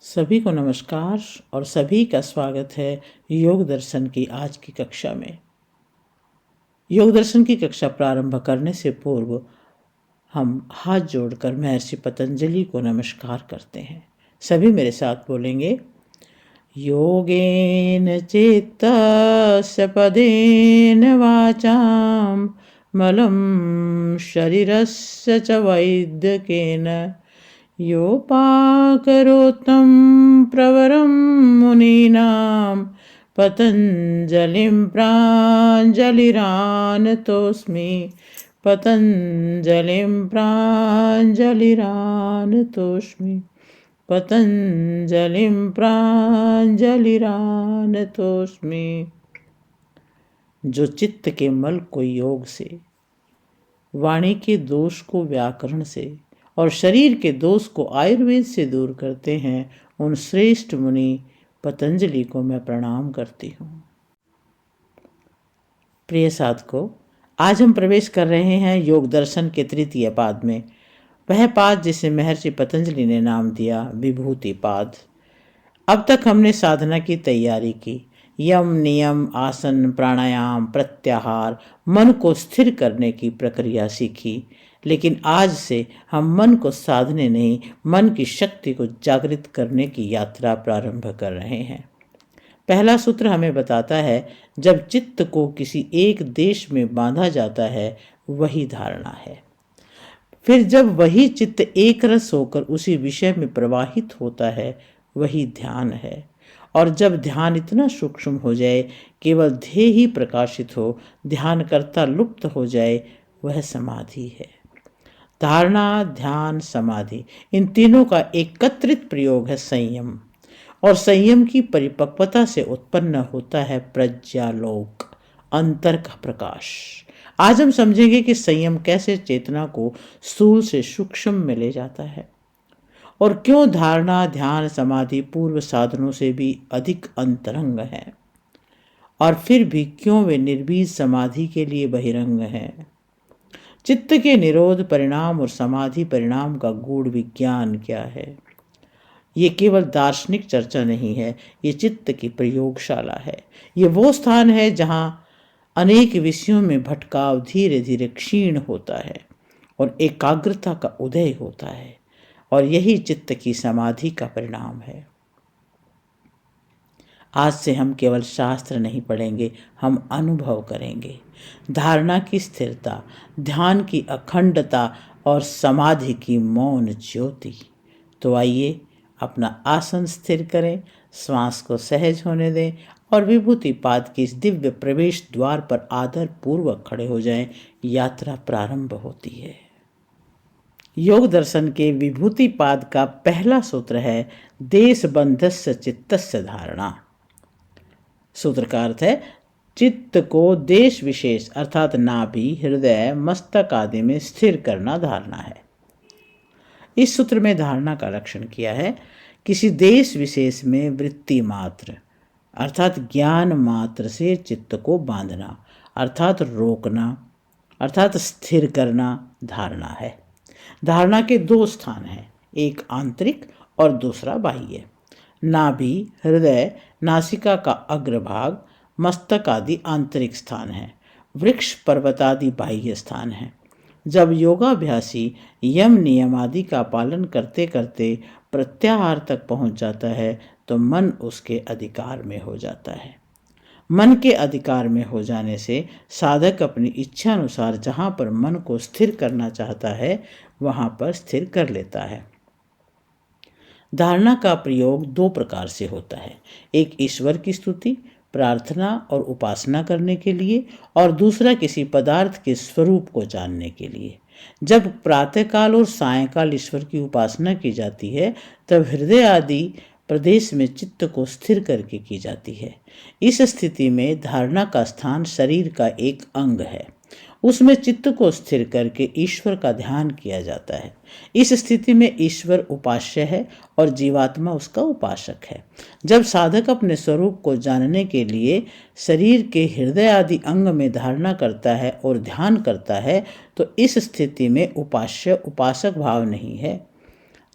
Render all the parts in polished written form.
सभी को नमस्कार और सभी का स्वागत है योग दर्शन की आज की कक्षा में। योग दर्शन की कक्षा प्रारंभ करने से पूर्व हम हाथ जोड़कर महर्षि पतंजलि को नमस्कार करते हैं। सभी मेरे साथ बोलेंगे, योगेन चित्तस्य पदेन वाचां मलं शरीरस्य च वैद्यकेन योपाकरोत्तं प्रवरं मुनीनां पतञ्जलिं प्राञ्जलिरानतोऽस्मि पतञ्जलिं प्राञ्जलिरानतोऽस्मि पतञ्जलिं प्राञ्जलिरानतोऽस्मि। जो चित्त के मल को योग से, वाणी के दोष को व्याकरण से और शरीर के दोष को आयुर्वेद से दूर करते हैं, उन श्रेष्ठ मुनि पतंजलि को मैं प्रणाम करती हूँ। प्रिय साधकों, आज हम प्रवेश कर रहे हैं योग दर्शन के तृतीय पाद में। वह पाद जिसे महर्षि पतंजलि ने नाम दिया विभूति पाद। अब तक हमने साधना की तैयारी की, यम नियम आसन प्राणायाम प्रत्याहार मन को स्थिर करने की प्रक्रिया सीखी। लेकिन आज से हम मन को साधने नहीं, मन की शक्ति को जागृत करने की यात्रा प्रारंभ कर रहे हैं। पहला सूत्र हमें बताता है, जब चित्त को किसी एक देश में बांधा जाता है वही धारणा है। फिर जब वही चित्त एक रस होकर उसी विषय में प्रवाहित होता है वही ध्यान है। और जब ध्यान इतना सूक्ष्म हो जाए, केवल ध्येय ही प्रकाशित हो, ध्यानकर्ता लुप्त हो जाए, वह समाधि है। धारणा, ध्यान, समाधि, इन तीनों का एकत्रित प्रयोग है संयम। और संयम की परिपक्वता से उत्पन्न होता है प्रज्ञालोक, अंतर का प्रकाश। आज हम समझेंगे कि संयम कैसे चेतना को स्थूल से सूक्ष्म में ले जाता है और क्यों धारणा, ध्यान, समाधि पूर्व साधनों से भी अधिक अंतरंग है, और फिर भी क्यों वे निर्बीज समाधि के लिए बहिरंग हैं। चित्त के निरोध परिणाम और समाधि परिणाम का गूढ़ विज्ञान क्या है। ये केवल दार्शनिक चर्चा नहीं है, ये चित्त की प्रयोगशाला है। ये वो स्थान है जहाँ अनेक विषयों में भटकाव धीरे धीरे क्षीण होता है और एकाग्रता का उदय होता है, और यही चित्त की समाधि का परिणाम है। आज से हम केवल शास्त्र नहीं पढ़ेंगे, हम अनुभव करेंगे। धारणा की स्थिरता, ध्यान की अखंडता और समाधि की मौन ज्योति। तो आइए अपना आसन स्थिर करें, श्वास को सहज होने दें और विभूति पाद की इस दिव्य प्रवेश द्वार पर आदर पूर्वक खड़े हो जाएं। यात्रा प्रारंभ होती है। योग दर्शन के विभूति पाद का पहला सूत्र है देशबंधस्य चित्तस्य धारणा। सूत्र का अर्थ है, चित्त को देश विशेष अर्थात नाभि, हृदय, मस्तक आदि में स्थिर करना धारणा है। इस सूत्र में धारणा का लक्षण किया है, किसी देश विशेष में वृत्ति मात्र अर्थात ज्ञान मात्र से चित्त को बांधना अर्थात रोकना अर्थात स्थिर करना धारणा है। धारणा के दो स्थान हैं, एक आंतरिक और दूसरा बाह्य। नाभि, हृदय, नासिका का अग्रभाग, मस्तक आदि आंतरिक स्थान है, वृक्ष पर्वत आदि बाह्य स्थान है। जब योगाभ्यासी यम नियम आदि का पालन करते करते प्रत्याहार तक पहुंच जाता है तो मन उसके अधिकार में हो जाता है। मन के अधिकार में हो जाने से साधक अपनी इच्छा अनुसार जहाँ पर मन को स्थिर करना चाहता है वहाँ पर स्थिर कर लेता है। धारणा का प्रयोग दो प्रकार से होता है, एक ईश्वर की स्तुति, प्रार्थना और उपासना करने के लिए, और दूसरा किसी पदार्थ के स्वरूप को जानने के लिए। जब प्रातःकाल और सायंकाल ईश्वर की उपासना की जाती है तब हृदय आदि प्रदेश में चित्त को स्थिर करके की जाती है। इस स्थिति में धारणा का स्थान शरीर का एक अंग है, उसमें चित्त को स्थिर करके ईश्वर का ध्यान किया जाता है। इस स्थिति में ईश्वर उपास्य है और जीवात्मा उसका उपासक है। जब साधक अपने स्वरूप को जानने के लिए शरीर के हृदय आदि अंग में धारणा करता है और ध्यान करता है तो इस स्थिति में उपास्य उपासक भाव नहीं है।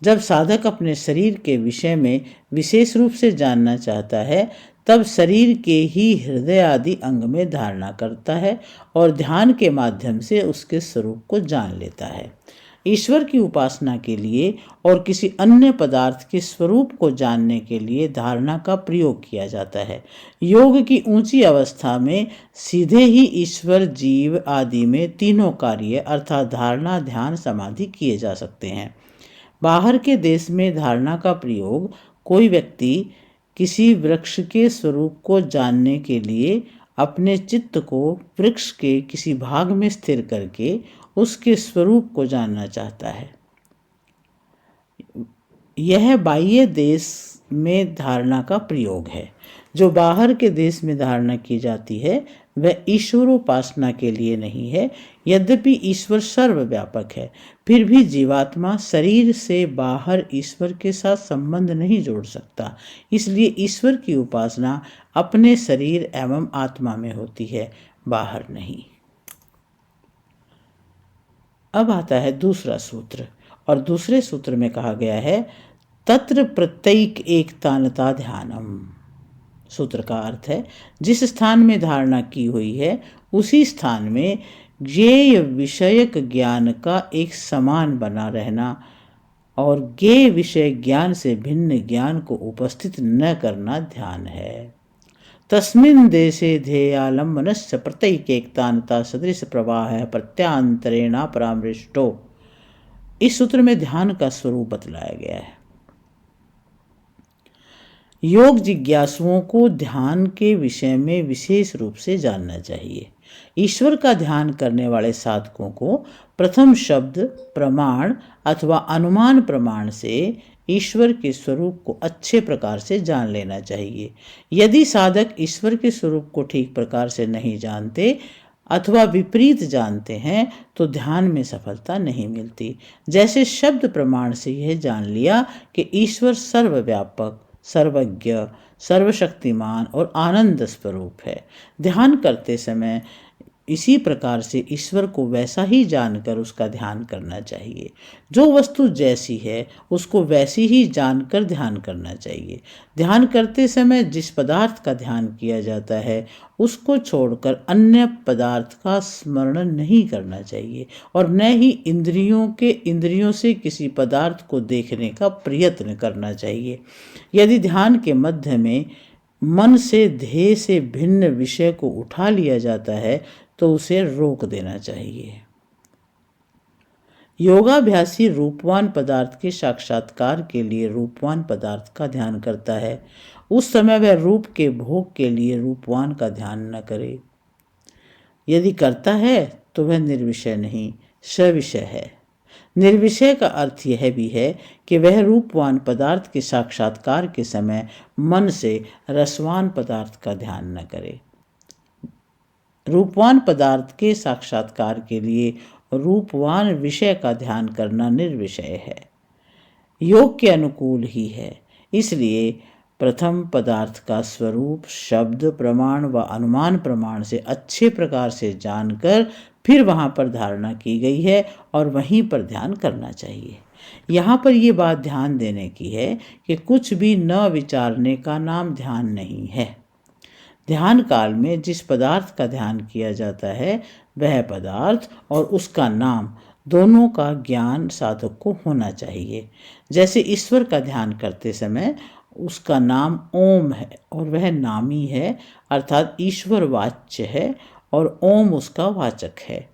जब साधक अपने शरीर के विषय में विशेष रूप से जानना चाहता है तब शरीर के ही हृदय आदि अंग में धारणा करता है और ध्यान के माध्यम से उसके स्वरूप को जान लेता है। ईश्वर की उपासना के लिए और किसी अन्य पदार्थ के स्वरूप को जानने के लिए धारणा का प्रयोग किया जाता है। योग की ऊंची अवस्था में सीधे ही ईश्वर जीव आदि में तीनों कार्य अर्थात धारणा ध्यान समाधि किए जा सकते हैं। बाहर के देश में धारणा का प्रयोग कोई व्यक्ति किसी वृक्ष के स्वरूप को जानने के लिए अपने चित्त को वृक्ष के किसी भाग में स्थिर करके उसके स्वरूप को जानना चाहता है। यह बाह्य देश में धारणा का प्रयोग है। जो बाहर के देश में धारणा की जाती है वह ईश्वरोपासना के लिए नहीं है। यद्यपि ईश्वर सर्वव्यापक है, फिर भी जीवात्मा शरीर से बाहर ईश्वर के साथ संबंध नहीं जोड़ सकता। इसलिए ईश्वर की उपासना अपने शरीर एवं आत्मा में होती है, बाहर नहीं। अब आता है दूसरा सूत्र, और दूसरे सूत्र में कहा गया है तत्र प्रत्येक एकतानता ध्यानम। सूत्र का अर्थ है जिस स्थान में धारणा की हुई है उसी स्थान में ज्ञेय विषयक ज्ञान का एक समान बना रहना और ज्ञेय विषय ज्ञान से भिन्न ज्ञान को उपस्थित न करना ध्यान है। तस्मिन् देशे ध्येयालम्बनस्य प्रत्येकैकतानता सदृश प्रवाह प्रत्यांतरेणा परामृष्टो। इस सूत्र में ध्यान का स्वरूप बतलाया गया है। योग जिज्ञासुओं को ध्यान के विषय में विशेष रूप से जानना चाहिए। ईश्वर का ध्यान करने वाले साधकों को प्रथम शब्द प्रमाण अथवा अनुमान प्रमाण से ईश्वर के स्वरूप को अच्छे प्रकार से जान लेना चाहिए। यदि साधक ईश्वर के स्वरूप को ठीक प्रकार से नहीं जानते अथवा विपरीत जानते हैं तो ध्यान में सफलता नहीं मिलती। जैसे शब्द प्रमाण से यह जान लिया कि ईश्वर सर्वव्यापक, सर्वज्ञ, सर्वशक्तिमान और आनंद स्वरूप है। ध्यान करते समय इसी प्रकार से ईश्वर को वैसा ही जानकर उसका ध्यान करना चाहिए। जो वस्तु जैसी है उसको वैसी ही जानकर ध्यान करना चाहिए। ध्यान करते समय जिस पदार्थ का ध्यान किया जाता है उसको छोड़कर अन्य पदार्थ का स्मरण नहीं करना चाहिए और न ही इंद्रियों से किसी पदार्थ को देखने का प्रयत्न करना चाहिए। यदि ध्यान के मध्य में मन से ध्येय से भिन्न विषय को उठा लिया जाता है तो उसे रोक देना चाहिए। योगाभ्यासी रूपवान पदार्थ के साक्षात्कार के लिए रूपवान पदार्थ का ध्यान करता है। उस समय वह रूप के भोग के लिए रूपवान का ध्यान न करे। यदि करता है तो वह निर्विषय नहीं, सविषय है। निर्विषय का अर्थ यह भी है कि वह रूपवान पदार्थ के साक्षात्कार के समय मन से रसवान पदार्थ का ध्यान न करे। रूपवान पदार्थ के साक्षात्कार के लिए रूपवान विषय का ध्यान करना निर्विषय है, योग के अनुकूल ही है। इसलिए प्रथम पदार्थ का स्वरूप शब्द प्रमाण व अनुमान प्रमाण से अच्छे प्रकार से जानकर फिर वहाँ पर धारणा की गई है और वहीं पर ध्यान करना चाहिए। यहाँ पर ये बात ध्यान देने की है कि कुछ भी न विचारने का नाम ध्यान नहीं है। ध्यान काल में जिस पदार्थ का ध्यान किया जाता है वह पदार्थ और उसका नाम दोनों का ज्ञान साधक को होना चाहिए। जैसे ईश्वर का ध्यान करते समय उसका नाम ओम है और वह नामी है अर्थात ईश्वर वाच्य है और ओम उसका वाचक है।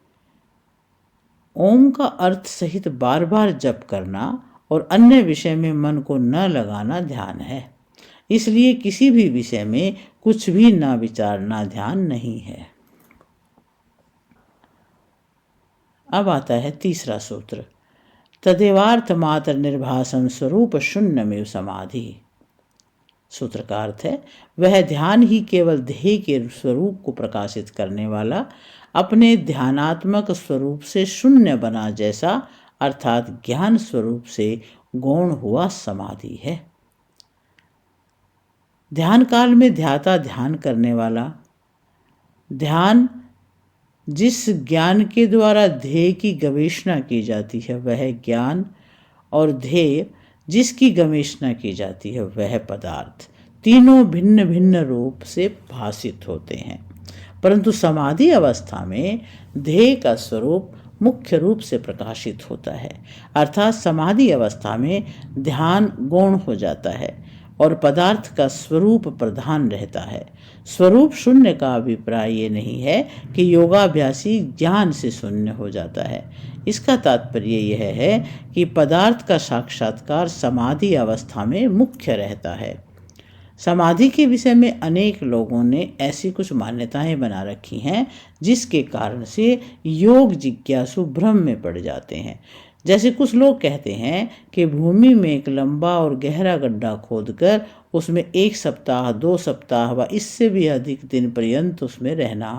ओम का अर्थ सहित बार बार जप करना और अन्य विषय में मन को न लगाना ध्यान है। इसलिए किसी भी विषय में कुछ भी न विचारना ध्यान नहीं है। अब आता है तीसरा सूत्र, तदेवार्थ मात्र निर्भासम स्वरूप शून्यमेव समाधि। सूत्र का अर्थ है वह ध्यान ही केवल ध्येय के स्वरूप को प्रकाशित करने वाला अपने ध्यानात्मक स्वरूप से शून्य बना जैसा अर्थात ज्ञान स्वरूप से गौण हुआ समाधि है। ध्यान काल में ध्याता ध्यान करने वाला ध्यान जिस ज्ञान के द्वारा ध्येय की गवेषणा की जाती है वह ज्ञान और ध्येय जिसकी गवेषणा की जाती है वह पदार्थ तीनों भिन्न भिन्न रूप से भासित होते हैं, परंतु समाधि अवस्था में ध्येय का स्वरूप मुख्य रूप से प्रकाशित होता है। अर्थात समाधि अवस्था में ध्यान गौण हो जाता है और पदार्थ का स्वरूप प्रधान रहता है। स्वरूप शून्य का अभिप्राय ये नहीं है कि योगाभ्यासी ज्ञान से शून्य हो जाता है। इसका तात्पर्य यह है कि पदार्थ का साक्षात्कार समाधि अवस्था में मुख्य रहता है। समाधि के विषय में अनेक लोगों ने ऐसी कुछ मान्यताएं बना रखी हैं जिसके कारण से योग जिज्ञासु भ्रम में पड़ जाते हैं। जैसे कुछ लोग कहते हैं कि भूमि में एक लंबा और गहरा गड्ढा खोदकर उसमें 1 सप्ताह 2 सप्ताह व इससे भी अधिक दिन पर्यंत उसमें रहना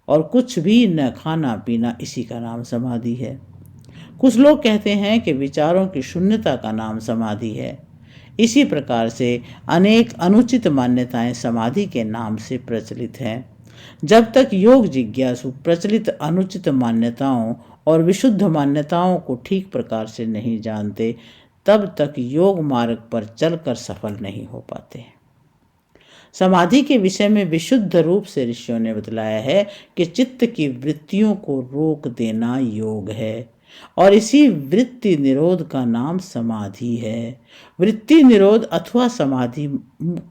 और कुछ भी न खाना पीना, इसी का नाम समाधि है। कुछ लोग कहते हैं कि विचारों की शून्यता का नाम समाधि है। इसी प्रकार से अनेक अनुचित मान्यताएं समाधि के नाम से प्रचलित हैं। जब तक योग जिज्ञासु प्रचलित अनुचित मान्यताओं और विशुद्ध मान्यताओं को ठीक प्रकार से नहीं जानते, तब तक योग मार्ग पर चलकर सफल नहीं हो पाते। समाधि के विषय में विशुद्ध रूप से ऋषियों ने बतलाया है कि चित्त की वृत्तियों को रोक देना योग है और इसी वृत्ति निरोध का नाम समाधि है। वृत्ति निरोध अथवा समाधि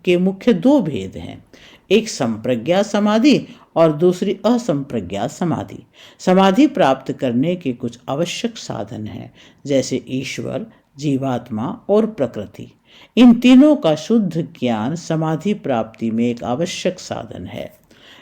के मुख्य 2 भेद हैं, एक संप्रज्ञा समाधि और दूसरी असंप्रज्ञात समाधि। समाधि प्राप्त करने के कुछ आवश्यक साधन हैं, जैसे ईश्वर, जीवात्मा और प्रकृति। इन तीनों का शुद्ध ज्ञान समाधि प्राप्ति में एक आवश्यक साधन है।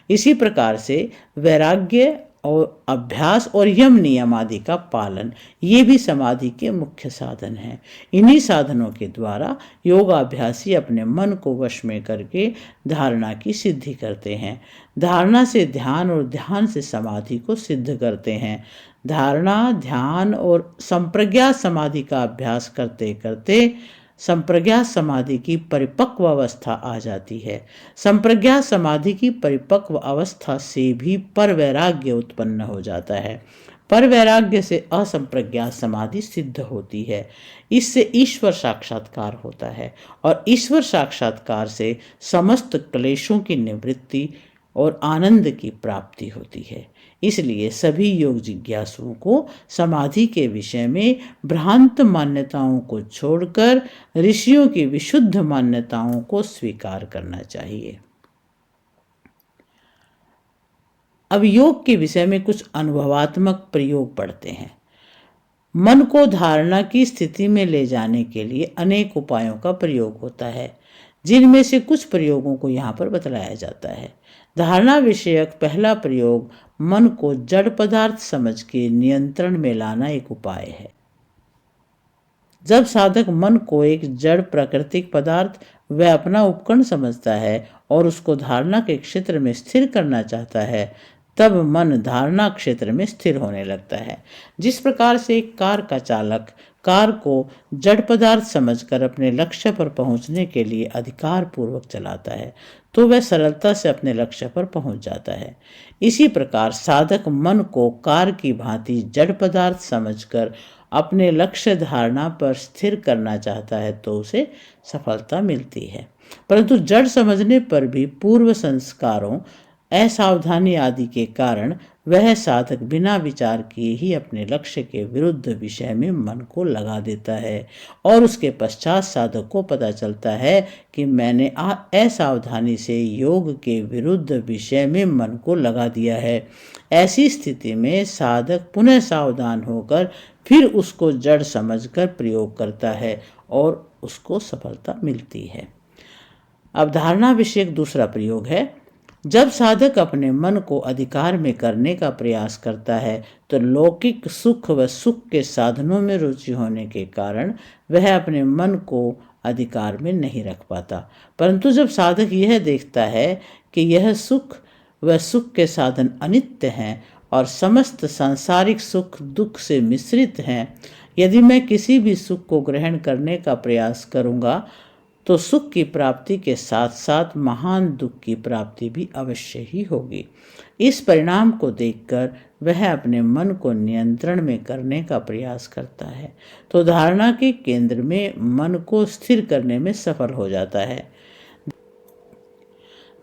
इसी प्रकार से वैराग्य और अभ्यास और यम नियम आदि का पालन, ये भी समाधि के मुख्य साधन हैं। इन्हीं साधनों के द्वारा योगाभ्यासी अपने मन को वश में करके धारणा की सिद्धि करते हैं। धारणा से ध्यान और ध्यान से समाधि को सिद्ध करते हैं। धारणा, ध्यान और संप्रज्ञात समाधि का अभ्यास करते करते संप्रज्ञात समाधि की परिपक्व अवस्था आ जाती है। संप्रज्ञात समाधि की परिपक्व अवस्था से भी परवैराग्य उत्पन्न हो जाता है। परवैराग्य से असंप्रज्ञात समाधि सिद्ध होती है। इससे ईश्वर साक्षात्कार होता है और ईश्वर साक्षात्कार से समस्त क्लेशों की निवृत्ति और आनंद की प्राप्ति होती है। इसलिए सभी योग जिज्ञासुओं को समाधि के विषय में भ्रांत मान्यताओं को छोड़कर ऋषियों की विशुद्ध मान्यताओं को स्वीकार करना चाहिए। अब योग के विषय में कुछ अनुभवात्मक प्रयोग पढ़ते हैं। मन को धारणा की स्थिति में ले जाने के लिए अनेक उपायों का प्रयोग होता है, जिनमें से कुछ प्रयोगों को यहाँ पर बतलाया जाता है। धारणा विषयक पहला प्रयोग मन को जड़ पदार्थ समझ के नियंत्रण में लाना एक उपाय है। जब साधक मन को एक जड़ प्राकृतिक पदार्थ व अपना उपकरण समझता है और उसको धारणा के क्षेत्र में स्थिर करना चाहता है, तब मन धारणा क्षेत्र में स्थिर होने लगता है। जिस प्रकार से एक कार का चालक कार को जड़ पदार्थ समझकर अपने लक्ष्य पर पहुंचने के लिए अधिकार पूर्वक चलाता है, तो वह सरलता से अपने लक्ष्य पर पहुंच जाता है। इसी प्रकार साधक मन को कार की भांति जड़ पदार्थ समझकर अपने लक्ष्य धारणा पर स्थिर करना चाहता है, तो उसे सफलता मिलती है। परंतु जड़ समझने पर भी पूर्व संस्कारों, असावधानी आदि के कारण वह साधक बिना विचार किए ही अपने लक्ष्य के विरुद्ध विषय में मन को लगा देता है और उसके पश्चात साधक को पता चलता है कि मैंने असावधानी से योग के विरुद्ध विषय में मन को लगा दिया है। ऐसी स्थिति में साधक पुनः सावधान होकर फिर उसको जड़ समझकर प्रयोग करता है और उसको सफलता मिलती है। अब धारणा विषयक दूसरा प्रयोग है। जब साधक अपने मन को अधिकार में करने का प्रयास करता है, तो लौकिक सुख व सुख के साधनों में रुचि होने के कारण वह अपने मन को अधिकार में नहीं रख पाता। परंतु जब साधक यह देखता है कि यह सुख व सुख के साधन अनित्य हैं और समस्त सांसारिक सुख दुख से मिश्रित हैं, यदि मैं किसी भी सुख को ग्रहण करने का प्रयास करूँगा तो सुख की प्राप्ति के साथ साथ महान दुख की प्राप्ति भी अवश्य ही होगी। इस परिणाम को देखकर वह अपने मन को नियंत्रण में करने का प्रयास करता है, तो धारणा के केंद्र में मन को स्थिर करने में सफल हो जाता है।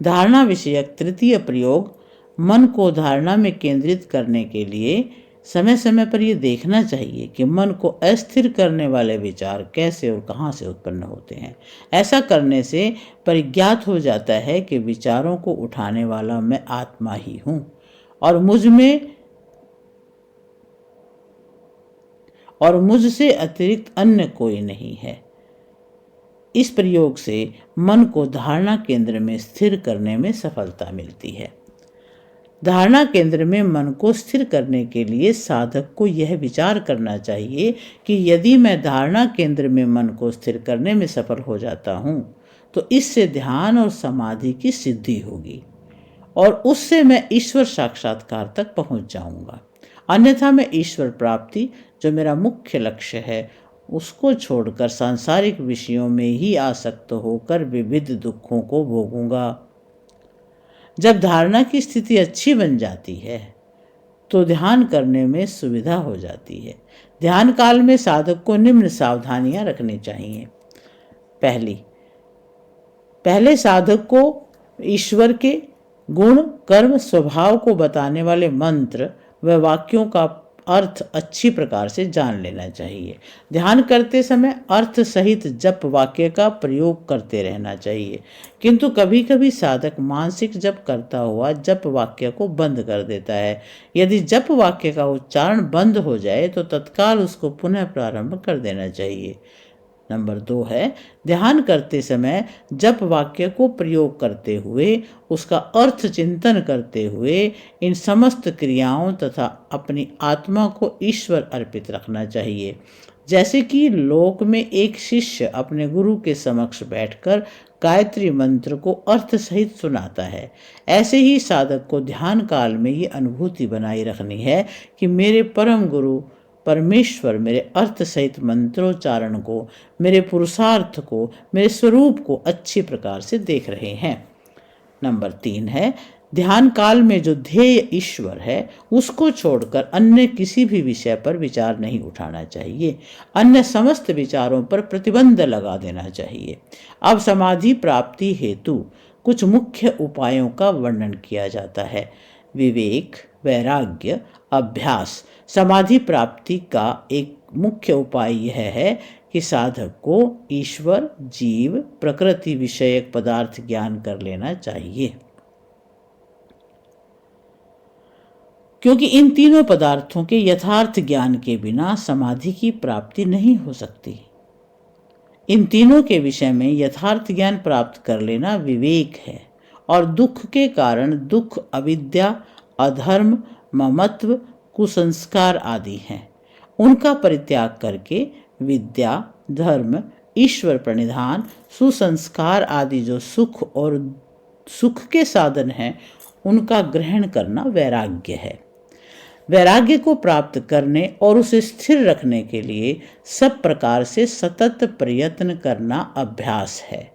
धारणा विषयक तृतीय प्रयोग, मन को धारणा में केंद्रित करने के लिए समय समय पर यह देखना चाहिए कि मन को अस्थिर करने वाले विचार कैसे और कहाँ से उत्पन्न होते हैं। ऐसा करने से परिज्ञात हो जाता है कि विचारों को उठाने वाला मैं आत्मा ही हूँ और मुझसे अतिरिक्त अन्य कोई नहीं है। इस प्रयोग से मन को धारणा केंद्र में स्थिर करने में सफलता मिलती है। धारणा केंद्र में मन को स्थिर करने के लिए साधक को यह विचार करना चाहिए कि यदि मैं धारणा केंद्र में मन को स्थिर करने में सफल हो जाता हूँ तो इससे ध्यान और समाधि की सिद्धि होगी और उससे मैं ईश्वर साक्षात्कार तक पहुँच जाऊँगा। अन्यथा मैं ईश्वर प्राप्ति, जो मेरा मुख्य लक्ष्य है, उसको छोड़कर सांसारिक विषयों में ही आसक्त होकर विविध दुखों को भोगूंगा। जब धारणा की स्थिति अच्छी बन जाती है तो ध्यान करने में सुविधा हो जाती है। ध्यान काल में साधक को निम्न सावधानियां रखनी चाहिए। पहले साधक को ईश्वर के गुण, कर्म, स्वभाव को बताने वाले मंत्र व वाक्यों का अर्थ अच्छी प्रकार से जान लेना चाहिए। ध्यान करते समय अर्थ सहित जप वाक्य का प्रयोग करते रहना चाहिए, किंतु कभी कभी साधक मानसिक जप करता हुआ जप वाक्य को बंद कर देता है। यदि जप वाक्य का उच्चारण बंद हो जाए तो तत्काल उसको पुनः प्रारंभ कर देना चाहिए। नंबर 2 है, ध्यान करते समय जप वाक्य को प्रयोग करते हुए उसका अर्थ चिंतन करते हुए इन समस्त क्रियाओं तथा अपनी आत्मा को ईश्वर अर्पित रखना चाहिए। जैसे कि लोक में एक शिष्य अपने गुरु के समक्ष बैठकर गायत्री मंत्र को अर्थ सहित सुनाता है, ऐसे ही साधक को ध्यान काल में ये अनुभूति बनाई रखनी है कि मेरे परम गुरु परमेश्वर मेरे अर्थ सहित मंत्रोच्चारण को, मेरे पुरुषार्थ को, मेरे स्वरूप को अच्छी प्रकार से देख रहे हैं। नंबर 3 है, ध्यान काल में जो ध्येय ईश्वर है उसको छोड़कर अन्य किसी भी विषय पर विचार नहीं उठाना चाहिए। अन्य समस्त विचारों पर प्रतिबंध लगा देना चाहिए। अब समाधि प्राप्ति हेतु कुछ मुख्य उपायों का वर्णन किया जाता है। विवेक, वैराग्य, अभ्यास। समाधि प्राप्ति का एक मुख्य उपाय यह है कि साधक को ईश्वर, जीव, प्रकृति विषयक पदार्थ ज्ञान कर लेना चाहिए, क्योंकि इन तीनों पदार्थों के यथार्थ ज्ञान के बिना समाधि की प्राप्ति नहीं हो सकती। इन तीनों के विषय में यथार्थ ज्ञान प्राप्त कर लेना विवेक है और दुख के कारण दुख अविद्या, अधर्म, ममत्व, कुसंस्कार आदि हैं, उनका परित्याग करके विद्या, धर्म, ईश्वर प्रणिधान, सुसंस्कार आदि जो सुख और सुख के साधन हैं उनका ग्रहण करना वैराग्य है। वैराग्य को प्राप्त करने और उसे स्थिर रखने के लिए सब प्रकार से सतत प्रयत्न करना अभ्यास है।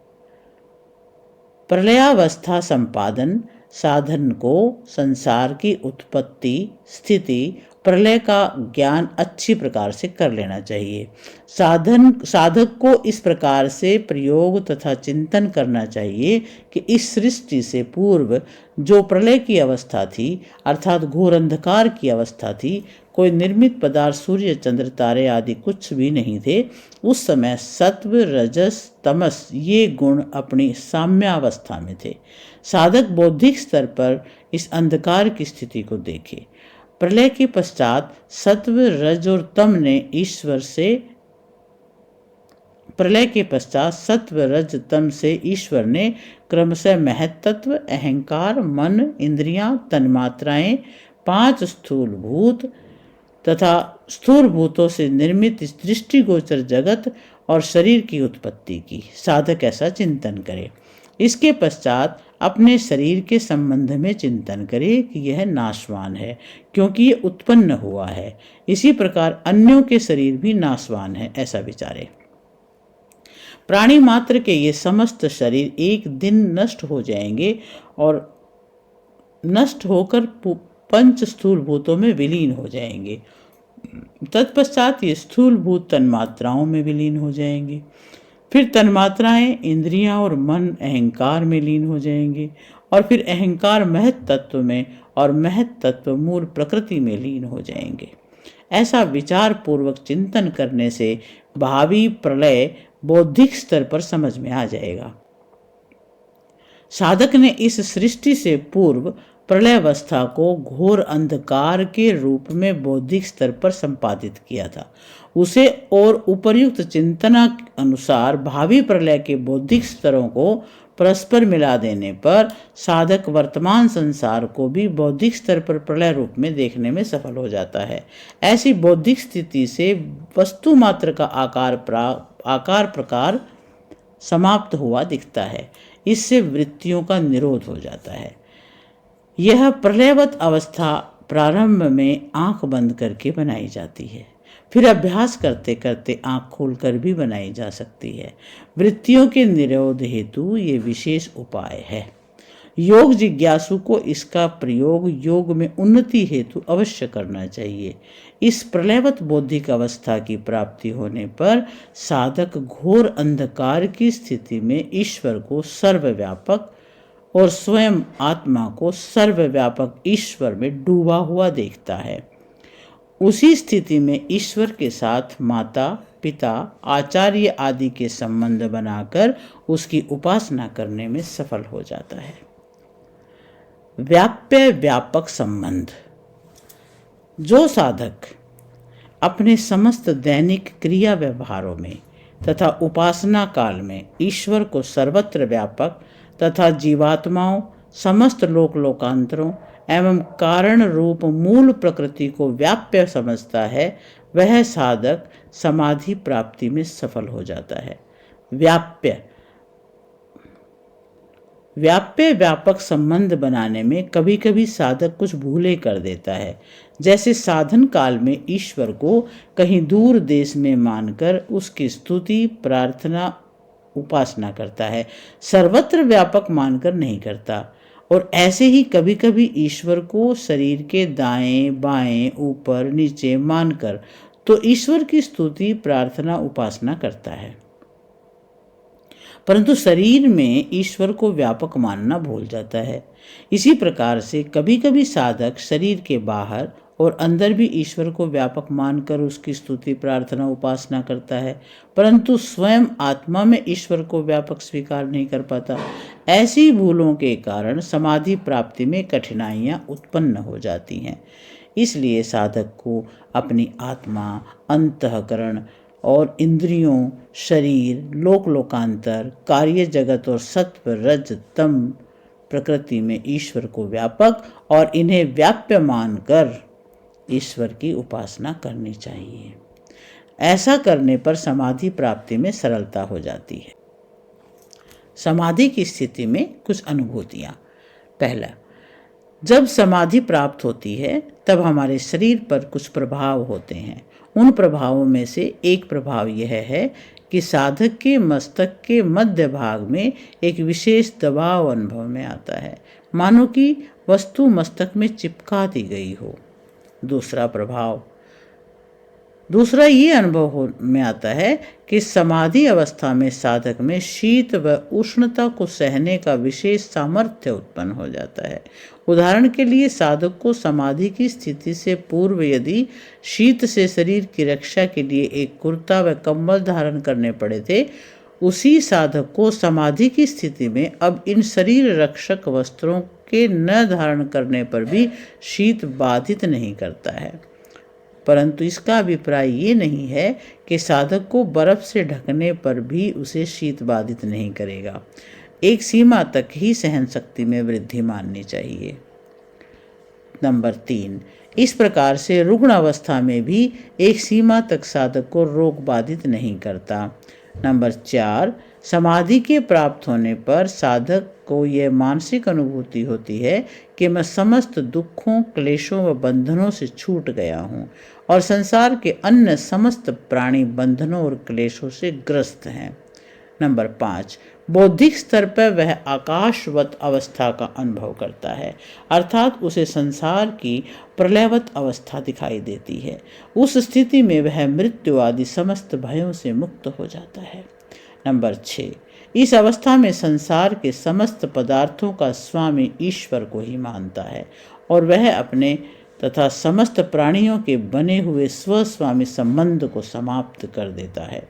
प्रलयावस्था संपादन साधन को संसार की उत्पत्ति, स्थिति, प्रलय का ज्ञान अच्छी प्रकार से कर लेना चाहिए। साधक को इस प्रकार से प्रयोग तथा चिंतन करना चाहिए कि इस सृष्टि से पूर्व जो प्रलय की अवस्था थी, अर्थात घोर अंधकार की अवस्था थी, कोई निर्मित पदार्थ, सूर्य, चंद्र, तारे आदि कुछ भी नहीं थे। उस समय सत्व, रजस, तमस ये गुण अपनी साम्यावस्था में थे। साधक बौद्धिक स्तर पर इस अंधकार की स्थिति को देखे। प्रलय के पश्चात सत्व, रज और तम ने ईश्वर से प्रलय के पश्चात सत्व, रज, तम से ईश्वर ने क्रमशः महत्त्व, अहंकार, मन, इंद्रियां, तन्मात्राएं, 5 स्थूल भूत तथा स्थूल भूतों से निर्मित इस दृष्टिगोचर जगत और शरीर की उत्पत्ति की। साधक ऐसा चिंतन करे। इसके पश्चात अपने शरीर के संबंध में चिंतन करे कि यह नाशवान है, क्योंकि यह उत्पन्न हुआ है। इसी प्रकार अन्यों के शरीर भी नाशवान है, ऐसा विचारे। प्राणी मात्र के ये समस्त शरीर एक दिन नष्ट हो जाएंगे और नष्ट होकर पंच स्थूल भूतों में विलीन हो जाएंगे। तत्पश्चात ये स्थूल भूत तन्मात्राओं में विलीन हो जाएंगे। फिर तन्मात्राएं इंद्रियां और मन अहंकार में लीन हो जाएंगे और फिर अहंकार महत तत्व में और महत तत्व मूल प्रकृति में लीन हो जाएंगे। ऐसा विचार पूर्वक चिंतन करने से भावी प्रलय बौद्धिक स्तर पर समझ में आ जाएगा। साधक ने इस सृष्टि से पूर्व प्रलयावस्था को घोर अंधकार के रूप में बौद्धिक स्तर पर संपादित किया था। उसे और उपर्युक्त चिंतना अनुसार भावी प्रलय के बौद्धिक स्तरों को परस्पर मिला देने पर साधक वर्तमान संसार को भी बौद्धिक स्तर पर प्रलय रूप में देखने में सफल हो जाता है। ऐसी बौद्धिक स्थिति से वस्तु मात्र का आकार प्रकार समाप्त हुआ दिखता है। इससे वृत्तियों का निरोध हो जाता है। यह प्रलयवत अवस्था प्रारंभ में आंख बंद करके बनाई जाती है, फिर अभ्यास करते करते आंख खोलकर भी बनाई जा सकती है। वृत्तियों के निरोध हेतु ये विशेष उपाय है। योग जिज्ञासु को इसका प्रयोग योग में उन्नति हेतु अवश्य करना चाहिए। इस प्रलयवत बौद्धिक अवस्था की प्राप्ति होने पर साधक घोर अंधकार की स्थिति में ईश्वर को सर्वव्यापक और स्वयं आत्मा को सर्वव्यापक ईश्वर में डूबा हुआ देखता है। उसी स्थिति में ईश्वर के साथ माता पिता आचार्य आदि के संबंध बनाकर उसकी उपासना करने में सफल हो जाता है। व्याप्य व्यापक संबंध। जो साधक अपने समस्त दैनिक क्रिया व्यवहारों में तथा उपासना काल में ईश्वर को सर्वत्र व्यापक तथा जीवात्माओं समस्त लोकांतरों एवं कारण रूप मूल प्रकृति को व्याप्य समझता है, वह साधक समाधि प्राप्ति में सफल हो जाता है। व्याप्य व्यापक संबंध बनाने में कभी कभी साधक कुछ भूलें कर देता है। जैसे साधन काल में ईश्वर को कहीं दूर देश में मानकर उसकी स्तुति प्रार्थना उपासना करता है, सर्वत्र व्यापक मानकर नहीं करता। और ऐसे ही कभी कभी ईश्वर को शरीर के दाएं बाएं ऊपर नीचे मानकर तो ईश्वर की स्तुति प्रार्थना उपासना करता है, परंतु शरीर में ईश्वर को व्यापक मानना भूल जाता है। इसी प्रकार से कभी कभी साधक शरीर के बाहर और अंदर भी ईश्वर को व्यापक मानकर उसकी स्तुति प्रार्थना उपासना करता है, परंतु स्वयं आत्मा में ईश्वर को व्यापक स्वीकार नहीं कर पाता। ऐसी भूलों के कारण समाधि प्राप्ति में कठिनाइयां उत्पन्न हो जाती हैं। इसलिए साधक को अपनी आत्मा, अंतःकरण और इंद्रियों, शरीर, लोकांतर, कार्य जगत और सत्व रज तम प्रकृति में ईश्वर को व्यापक और इन्हें व्याप्य मानकर ईश्वर की उपासना करनी चाहिए। ऐसा करने पर समाधि प्राप्ति में सरलता हो जाती है। समाधि की स्थिति में कुछ अनुभूतियाँ। पहला, जब समाधि प्राप्त होती है तब हमारे शरीर पर कुछ प्रभाव होते हैं। उन प्रभावों में से एक प्रभाव यह है कि साधक के मस्तक के मध्य भाग में एक विशेष दबाव अनुभव में आता है, मानो कि वस्तु मस्तक में चिपका दी गई हो। दूसरा ये अनुभव में आता है कि समाधि अवस्था में साधक में शीत व उष्णता को सहने का विशेष सामर्थ्य उत्पन्न हो जाता है। उदाहरण के लिए साधक को समाधि की स्थिति से पूर्व यदि शीत से शरीर की रक्षा के लिए एक कुर्ता व कंबल धारण करने पड़े थे, उसी साधक को समाधि की स्थिति में अब इन शरीर रक्षक वस्त्रों के न धारण करने पर भी शीत बाधित नहीं करता है। परंतु इसका अभिप्राय ये नहीं है कि साधक को बर्फ से ढकने पर भी उसे शीत बाधित नहीं करेगा। एक सीमा तक ही सहन शक्ति में वृद्धि माननी चाहिए। नंबर 3, इस प्रकार से रुग्ण अवस्था में भी एक सीमा तक साधक को रोग बाधित नहीं करता। नंबर 4, समाधि के प्राप्त होने पर साधक को यह मानसिक अनुभूति होती है कि मैं समस्त दुखों, क्लेशों व बंधनों से छूट गया हूँ और संसार के अन्य समस्त प्राणी बंधनों और क्लेशों से ग्रस्त हैं। नंबर 5, बौद्धिक स्तर पर वह आकाशवत अवस्था का अनुभव करता है, अर्थात उसे संसार की प्रलयवत अवस्था दिखाई देती है। उस स्थिति में वह मृत्यु आदि समस्त भयों से मुक्त हो जाता है। नंबर 6, इस अवस्था में संसार के समस्त पदार्थों का स्वामी ईश्वर को ही मानता है और वह अपने तथा समस्त प्राणियों के बने हुए स्वस्वामी संबंध को समाप्त कर देता है।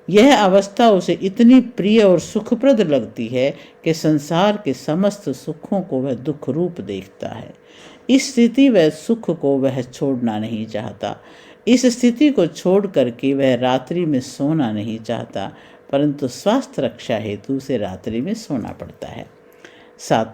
यह अवस्था उसे इतनी प्रिय और सुखप्रद लगती है कि संसार के समस्त सुखों को वह दुख रूप देखता है। इस स्थिति वह सुख को वह छोड़ना नहीं चाहता। इस स्थिति को छोड़ करके वह रात्रि में सोना नहीं चाहता, परंतु स्वास्थ्य रक्षा हेतु उसे रात्रि में सोना पड़ता है।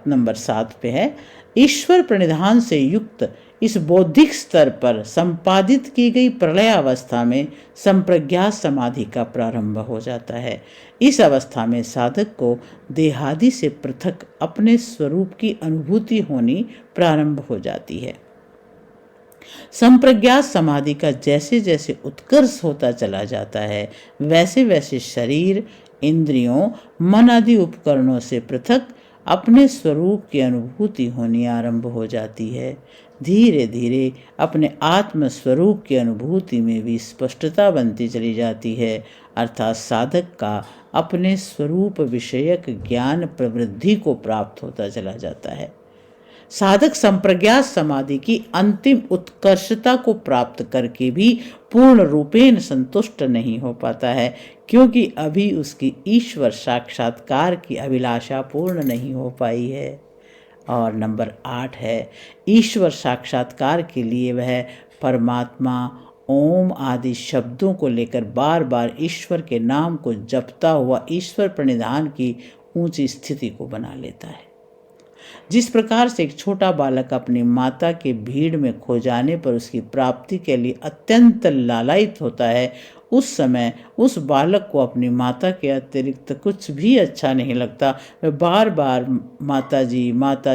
नंबर 7 पे है, ईश्वर प्रणिधान से युक्त इस बौद्धिक स्तर पर संपादित की गई प्रलय अवस्था में संप्रज्ञात समाधि का प्रारंभ हो जाता है। इस अवस्था में साधक को देहादि से पृथक अपने स्वरूप की अनुभूति होनी प्रारंभ हो जाती है। संप्रज्ञात समाधि का जैसे जैसे उत्कर्ष होता चला जाता है, वैसे वैसे शरीर, इंद्रियों, मन आदि उपकरणों से पृथक अपने स्वरूप की अनुभूति होनी आरंभ हो जाती है। धीरे धीरे अपने आत्म स्वरूप की अनुभूति में भी स्पष्टता बनती चली जाती है, अर्थात साधक का अपने स्वरूप विषयक ज्ञान प्रवृद्धि को प्राप्त होता चला जाता है। साधक संप्रज्ञात समाधि की अंतिम उत्कर्षता को प्राप्त करके भी पूर्ण रूपेण संतुष्ट नहीं हो पाता है, क्योंकि अभी उसकी ईश्वर साक्षात्कार की अभिलाषा पूर्ण नहीं हो पाई है। और नंबर 8 है, ईश्वर साक्षात्कार के लिए वह परमात्मा, ओम आदि शब्दों को लेकर बार बार ईश्वर के नाम को जपता हुआ ईश्वर प्रणिधान की ऊंची स्थिति को बना लेता है। जिस प्रकार से एक छोटा बालक अपनी माता के भीड़ में खो जाने पर उसकी प्राप्ति के लिए अत्यंत लालायित होता है, उस समय उस बालक को अपनी माता के अतिरिक्त कुछ भी अच्छा नहीं लगता। वह बार बार माता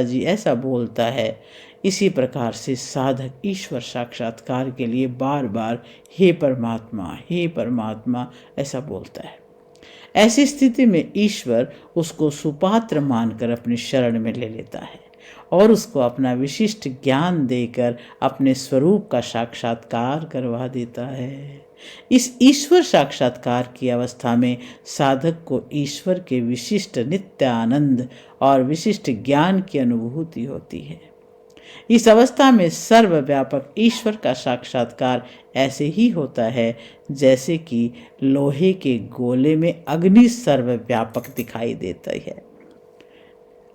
जी ऐसा बोलता है। इसी प्रकार से साधक ईश्वर साक्षात्कार के लिए बार बार हे परमात्मा ऐसा बोलता है। ऐसी स्थिति में ईश्वर उसको सुपात्र मानकर अपनी शरण में ले लेता है और उसको अपना विशिष्ट ज्ञान देकर अपने स्वरूप का साक्षात्कार करवा देता है। इस ईश्वर साक्षात्कार की अवस्था में साधक को ईश्वर के विशिष्ट नित्य आनंद और विशिष्ट ज्ञान की अनुभूति होती है। इस अवस्था में सर्वव्यापक ईश्वर का साक्षात्कार ऐसे ही होता है जैसे कि लोहे के गोले में अग्नि सर्वव्यापक दिखाई देता है।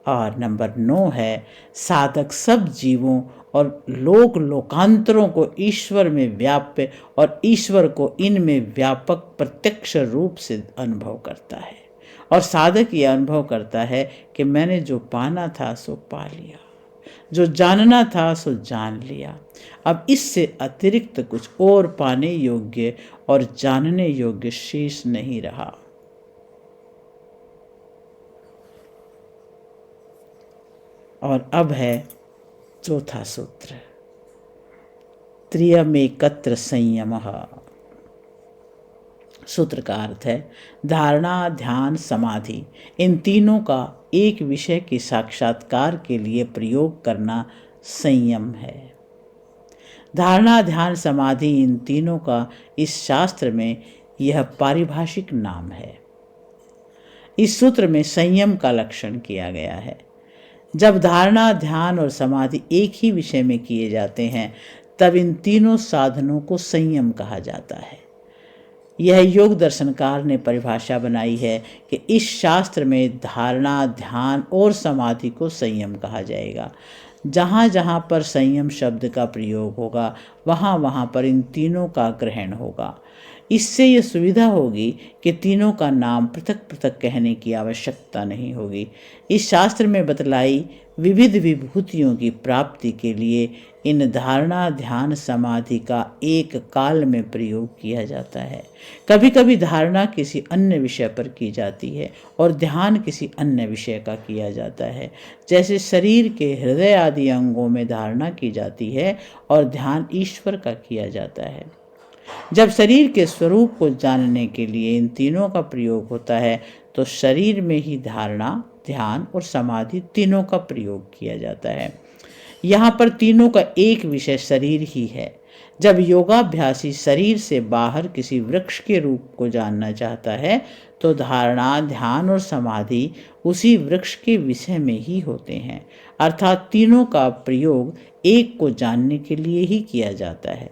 और नंबर 9 है, साधक सब जीवों और लोकांतरों को ईश्वर में व्याप्य और ईश्वर को इनमें व्यापक प्रत्यक्ष रूप से अनुभव करता है। और साधक यह अनुभव करता है कि मैंने जो पाना था सो पा लिया, जो जानना था सो जान लिया। अब इससे अतिरिक्त कुछ और पाने योग्य और जानने योग्य शेष नहीं रहा। और अब है चौथा सूत्र, त्रियमेकत्र संयमः। सूत्र का अर्थ है धारणा, ध्यान, समाधि, इन तीनों का एक विषय के साक्षात्कार के लिए प्रयोग करना संयम है। धारणा, ध्यान, समाधि, इन तीनों का इस शास्त्र में यह पारिभाषिक नाम है। इस सूत्र में संयम का लक्षण किया गया है। जब धारणा, ध्यान और समाधि एक ही विषय में किए जाते हैं, तब इन तीनों साधनों को संयम कहा जाता है। यह योग दर्शनकार ने परिभाषा बनाई है कि इस शास्त्र में धारणा, ध्यान और समाधि को संयम कहा जाएगा। जहाँ जहाँ पर संयम शब्द का प्रयोग होगा, वहाँ वहाँ पर इन तीनों का ग्रहण होगा। इससे ये सुविधा होगी कि तीनों का नाम पृथक पृथक कहने की आवश्यकता नहीं होगी। इस शास्त्र में बतलाई विविध विभूतियों की प्राप्ति के लिए इन धारणा, ध्यान, समाधि का एक काल में प्रयोग किया जाता है। कभी कभी धारणा किसी अन्य विषय पर की जाती है और ध्यान किसी अन्य विषय का किया जाता है। जैसे शरीर के हृदय आदि अंगों में धारणा की जाती है और ध्यान ईश्वर का किया जाता है। जब शरीर के स्वरूप को जानने के लिए इन तीनों का प्रयोग होता है तो शरीर में ही धारणा, ध्यान और समाधि तीनों का प्रयोग किया जाता है। यहाँ पर तीनों का एक विषय शरीर ही है। जब योगाभ्यासी शरीर से बाहर किसी वृक्ष के रूप को जानना चाहता है तो धारणा, ध्यान और समाधि उसी वृक्ष के विषय में ही होते हैं, अर्थात तीनों का प्रयोग एक को जानने के लिए ही किया जाता है।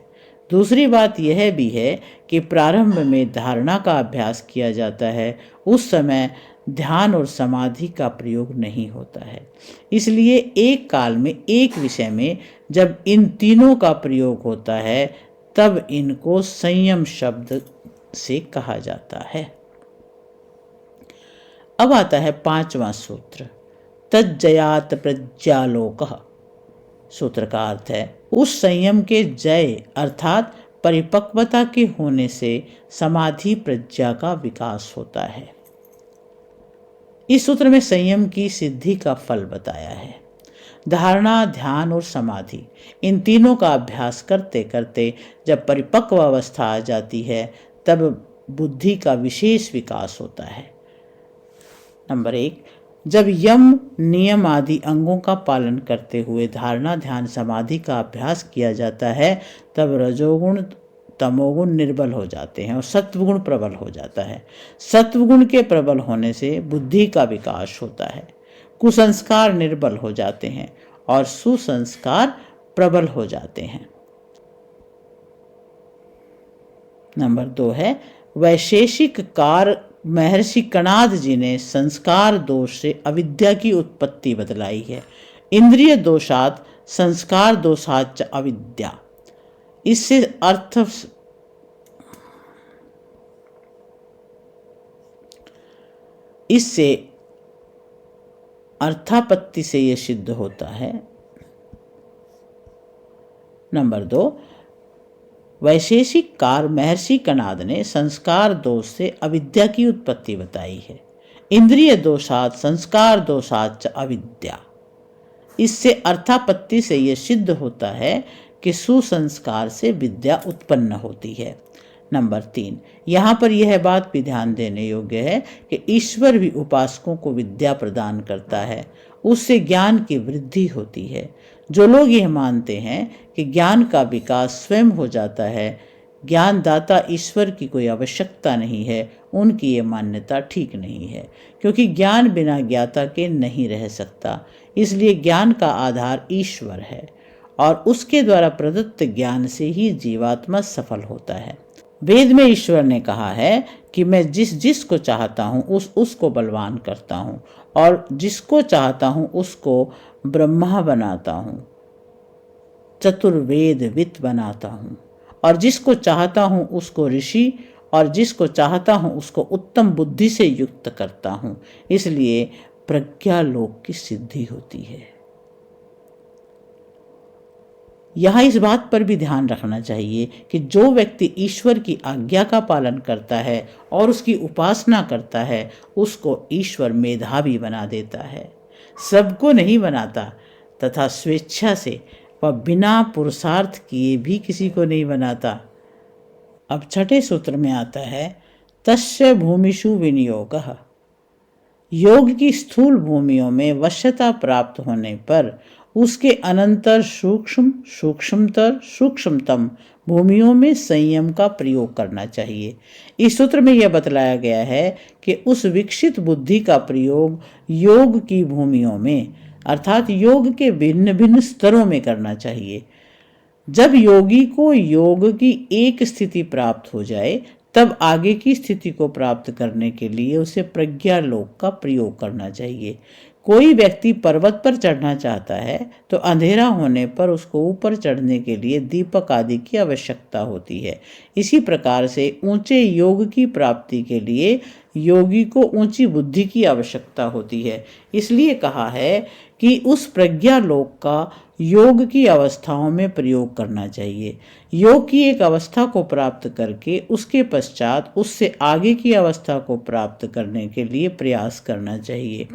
दूसरी बात यह भी है कि प्रारंभ में धारणा का अभ्यास किया जाता है, उस समय ध्यान और समाधि का प्रयोग नहीं होता है। इसलिए एक काल में एक विषय में जब इन तीनों का प्रयोग होता है तब इनको संयम शब्द से कहा जाता है। अब आता है 5वां सूत्र, तज्जयात प्रज्ञालोकः। सूत्र का अर्थ है उस संयम के जय अर्थात परिपक्वता के होने से समाधि प्रज्ञा का विकास होता है। इस सूत्र में संयम की सिद्धि का फल बताया है। धारणा, ध्यान और समाधि इन तीनों का अभ्यास करते करते जब परिपक्व अवस्था आ जाती है तब बुद्धि का विशेष विकास होता है। नंबर 1, जब यम, नियम आदि अंगों का पालन करते हुए धारणा, ध्यान, समाधि का अभ्यास किया जाता है तब रजोगुण, तमोगुण निर्बल हो जाते हैं और सत्वगुण प्रबल हो जाता है। सत्वगुण के प्रबल होने से बुद्धि का विकास होता है, कुसंस्कार निर्बल हो जाते हैं और सुसंस्कार प्रबल हो जाते हैं। नंबर 2 है वैशेषिक कार। महर्षि कणाद जी ने संस्कार दोष से अविद्या की उत्पत्ति बतलाई है। इंद्रिय दोषात संस्कार दोषाच अविद्या। इससे अर्थापत्ति से यह सिद्ध होता है। नंबर 2, वैशेषिक कार महर्षि कणाद ने संस्कार दोष से अविद्या की उत्पत्ति बताई है। इंद्रिय दोषात संस्कार दोषाच अविद्या। इससे अर्थापत्ति से यह सिद्ध होता है कि सुसंस्कार से विद्या उत्पन्न होती है। नंबर 3, यहाँ पर यह बात भी ध्यान देने योग्य है कि ईश्वर भी उपासकों को विद्या प्रदान करता है, उससे ज्ञान की वृद्धि होती है। जो लोग यह मानते हैं कि ज्ञान का विकास स्वयं हो जाता है, ज्ञानदाता ईश्वर की कोई आवश्यकता नहीं है, उनकी ये मान्यता ठीक नहीं है, क्योंकि ज्ञान बिना ज्ञाता के नहीं रह सकता। इसलिए ज्ञान का आधार ईश्वर है और उसके द्वारा प्रदत्त ज्ञान से ही जीवात्मा सफल होता है। वेद में ईश्वर ने कहा है कि मैं जिसको चाहता हूँ उसको बलवान करता हूँ और जिसको चाहता हूँ उसको ब्रह्मा बनाता हूँ, चतुर्वेद वित्त बनाता हूँ, और जिसको चाहता हूँ उसको ऋषि और जिसको चाहता हूँ उसको उत्तम बुद्धि से युक्त करता हूँ। इसलिए प्रज्ञा लोक की सिद्धि होती है। यहाँ इस बात पर भी ध्यान रखना चाहिए कि जो व्यक्ति ईश्वर की आज्ञा का पालन करता है और उसकी उपासना करता है उसको ईश्वर मेधावी बना देता है, सबको नहीं बनाता, तथा स्वेच्छा से वह बिना पुरुषार्थ किए भी किसी को नहीं बनाता। अब छठे सूत्र में आता है तस्य भूमिषु विनियोगः। योग की स्थूल भूमियों में वश्यता प्राप्त होने पर उसके अनंतर सूक्ष्म, सूक्ष्मतर, सूक्ष्मतम भूमियों में संयम का प्रयोग करना चाहिए। इस सूत्र में यह बतलाया गया है कि उस विकसित बुद्धि का प्रयोग योग की भूमियों में अर्थात योग के भिन्न भिन्न स्तरों में करना चाहिए। जब योगी को योग की एक स्थिति प्राप्त हो जाए तब आगे की स्थिति को प्राप्त करने के लिए उसे प्रज्ञा लोक का प्रयोग करना चाहिए। कोई व्यक्ति पर्वत पर चढ़ना चाहता है तो अंधेरा होने पर उसको ऊपर चढ़ने के लिए दीपक आदि की आवश्यकता होती है। इसी प्रकार से ऊंचे योग की प्राप्ति के लिए योगी को ऊंची बुद्धि की आवश्यकता होती है। इसलिए कहा है कि उस प्रज्ञा लोक का योग की अवस्थाओं में प्रयोग करना चाहिए। योग की एक अवस्था को प्राप्त करके उसके पश्चात उससे आगे की अवस्था को प्राप्त करने के लिए प्रयास करना चाहिए।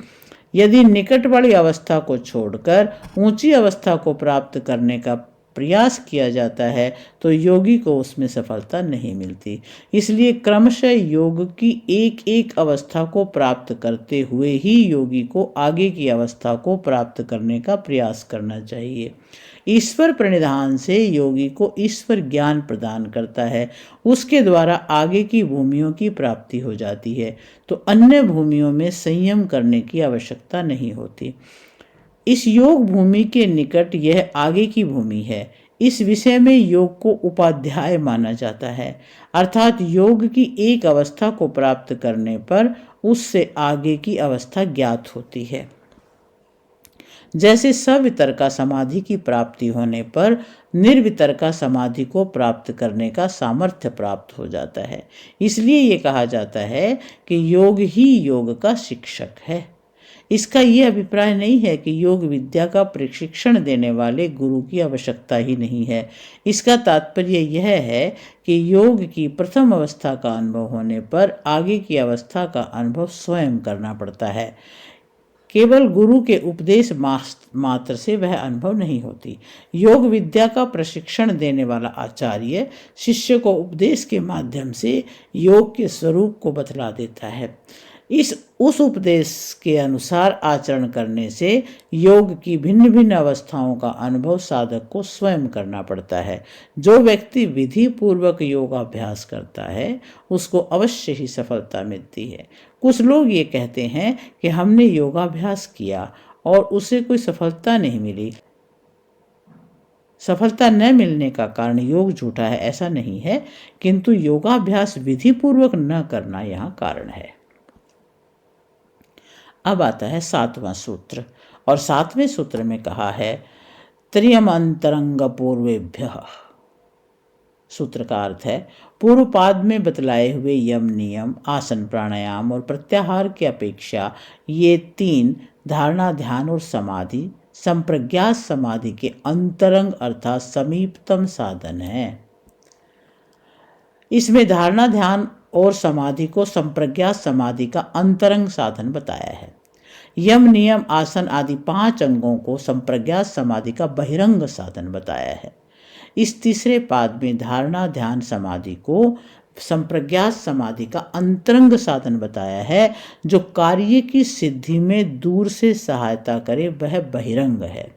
यदि निकट वाली अवस्था को छोड़कर ऊंची अवस्था को प्राप्त करने का प्रयास किया जाता है तो योगी को उसमें सफलता नहीं मिलती। इसलिए क्रमशः योग की एक एक अवस्था को प्राप्त करते हुए ही योगी को आगे की अवस्था को प्राप्त करने का प्रयास करना चाहिए। ईश्वर प्रणिधान से योगी को ईश्वर ज्ञान प्रदान करता है, उसके द्वारा आगे की भूमियों की प्राप्ति हो जाती है, तो अन्य भूमियों में संयम करने की आवश्यकता नहीं होती। इस योग भूमि के निकट यह आगे की भूमि है। इस विषय में योग को उपाध्याय माना जाता है, अर्थात योग की एक अवस्था को प्राप्त करने पर उससे आगे की अवस्था ज्ञात होती है। जैसे सवितर्का समाधि की प्राप्ति होने पर निर्वितर्का समाधि को प्राप्त करने का सामर्थ्य प्राप्त हो जाता है। इसलिए ये कहा जाता है कि योग ही योग का शिक्षक है। इसका ये अभिप्राय नहीं है कि योग विद्या का प्रशिक्षण देने वाले गुरु की आवश्यकता ही नहीं है। इसका तात्पर्य यह है कि योग की प्रथम अवस्था का अनुभव होने पर आगे की अवस्था का अनुभव स्वयं करना पड़ता है। केवल गुरु के उपदेश मात्र से वह अनुभव नहीं होती। योग विद्या का प्रशिक्षण देने वाला आचार्य शिष्य को उपदेश के माध्यम से योग के स्वरूप को बतला देता है। उस उपदेश के अनुसार आचरण करने से योग की भिन्न भिन्न अवस्थाओं का अनुभव साधक को स्वयं करना पड़ता है। जो व्यक्ति विधि पूर्वक योगाभ्यास करता है उसको अवश्य ही सफलता मिलती है। कुछ लोग ये कहते हैं कि हमने योगाभ्यास किया और उसे कोई सफलता नहीं मिली। सफलता न मिलने का कारण योग झूठा है ऐसा नहीं है, किंतु योगाभ्यास विधि पूर्वक न करना यहाँ कारण है। अब आता है 7वां सूत्र, और 7वें सूत्र में कहा है त्रियम अंतरंग पूर्वेभ्यः। सूत्र का अर्थ है पूर्व पाद में बतलाए हुए यम नियम, आसन प्राणायाम और प्रत्याहार की अपेक्षा ये 3 धारणा, ध्यान और समाधि संप्रज्ञात समाधि के अंतरंग अर्थात समीपतम साधन है। इसमें धारणा, ध्यान और समाधि को संप्रज्ञात समाधि का अंतरंग साधन बताया है। यम, नियम, आसन आदि 5 अंगों को संप्रज्ञात समाधि का बहिरंग साधन बताया है। इस तीसरे पाद में धारणा, ध्यान, समाधि को संप्रज्ञात समाधि का अंतरंग साधन बताया है। जो कार्य की सिद्धि में दूर से सहायता करे वह बहिरंग है,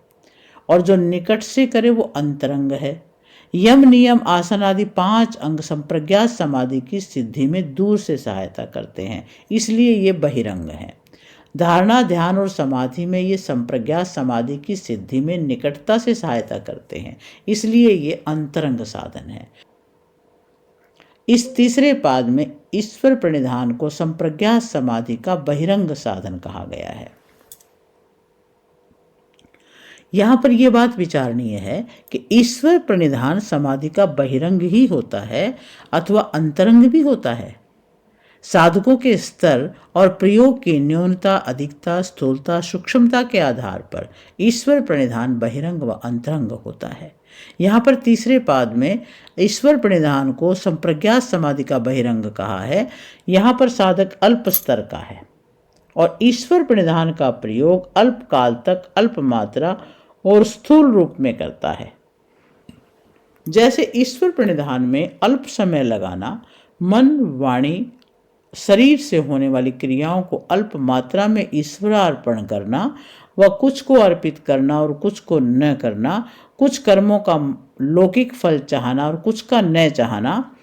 और जो निकट से करे वो अंतरंग है। यम, नियम, आसन आदि 5 अंग संप्रज्ञात समाधि की सिद्धि में दूर से सहायता करते हैं, इसलिए ये बहिरंग हैं। धारणा, ध्यान और समाधि में ये संप्रज्ञात समाधि की सिद्धि में निकटता से सहायता करते हैं, इसलिए ये अंतरंग साधन है। इस तीसरे पाद में ईश्वर प्रणिधान को संप्रज्ञात समाधि का बहिरंग साधन कहा गया है। यहाँ पर यह बात विचारणीय है कि ईश्वर प्रणिधान समाधि का बहिरंग ही होता है अथवा अंतरंग भी होता है। साधकों के स्तर और प्रयोग की न्यूनता, अधिकता, स्थूलता, सूक्ष्मता के आधार पर ईश्वर प्रणिधान बहिरंग व अंतरंग होता है। यहाँ पर तीसरे पाद में ईश्वर प्रणिधान को संप्रज्ञात समाधि का बहिरंग कहा है। यहाँ पर साधक अल्प स्तर का है और ईश्वर प्रणिधान का प्रयोग अल्प काल तक, अल्प मात्रा और स्थूल रूप में करता है। जैसे ईश्वर प्रणिधान में अल्प समय लगाना, मन, वाणी, शरीर से होने वाली क्रियाओं को अल्प मात्रा में ईश्वरार्पण करना व कुछ को अर्पित करना और कुछ को न करना, कुछ कर्मों का लौकिक फल चाहना और कुछ का न चाहना,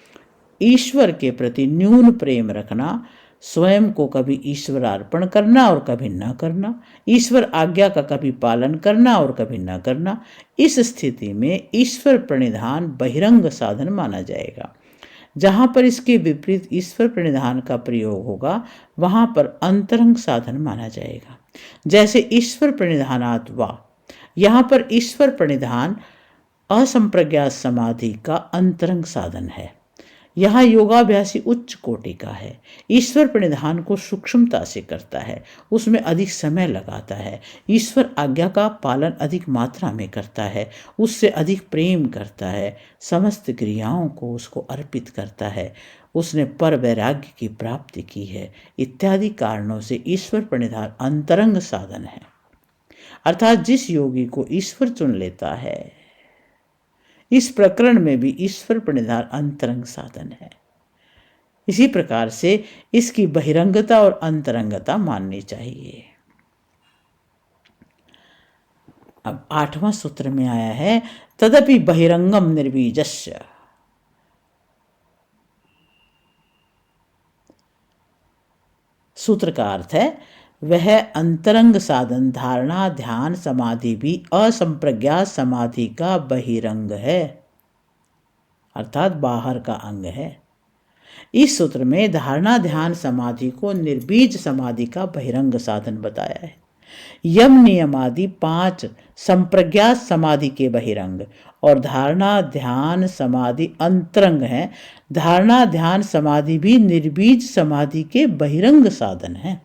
ईश्वर के प्रति न्यून प्रेम रखना, स्वयं को कभी ईश्वरार्पण करना और कभी न करना, ईश्वर आज्ञा का कभी पालन करना और कभी न करना, इस स्थिति में ईश्वर प्रणिधान बहिरंग साधन माना जाएगा। जहाँ पर इसके विपरीत ईश्वर प्रणिधान का प्रयोग होगा वहाँ पर अंतरंग साधन माना जाएगा। जैसे ईश्वर प्रणिधानात् वा, यहाँ पर ईश्वर प्रणिधान असंप्रज्ञात समाधि का अंतरंग साधन है। यहाँ योगाभ्यासी उच्च कोटि का है। ईश्वर प्रणिधान को सूक्ष्मता से करता है, उसमें अधिक समय लगाता है, ईश्वर आज्ञा का पालन अधिक मात्रा में करता है, उससे अधिक प्रेम करता है, समस्त क्रियाओं को उसको अर्पित करता है, उसने पर वैराग्य की प्राप्ति की है, इत्यादि कारणों से ईश्वर प्रणिधान अंतरंग साधन है। अर्थात जिस योगी को ईश्वर चुन लेता है इस प्रकरण में भी ईश्वर प्रणिधान अंतरंग साधन है। इसी प्रकार से इसकी बहिरंगता और अंतरंगता माननी चाहिए। अब 8वां सूत्र में आया है तदपि बहिरंगम निर्बीजस्य। सूत्र का अर्थ है वह अंतरंग साधन धारणा ध्यान समाधि भी असंप्रज्ञात समाधि का बहिरंग है, अर्थात बाहर का अंग है। इस सूत्र में धारणा ध्यान समाधि को निर्बीज समाधि का बहिरंग साधन बताया है। यम नियमादि 5 संप्रज्ञात समाधि के बहिरंग और धारणा ध्यान समाधि अंतरंग है। धारणा ध्यान समाधि भी निर्बीज समाधि के बहिरंग साधन है।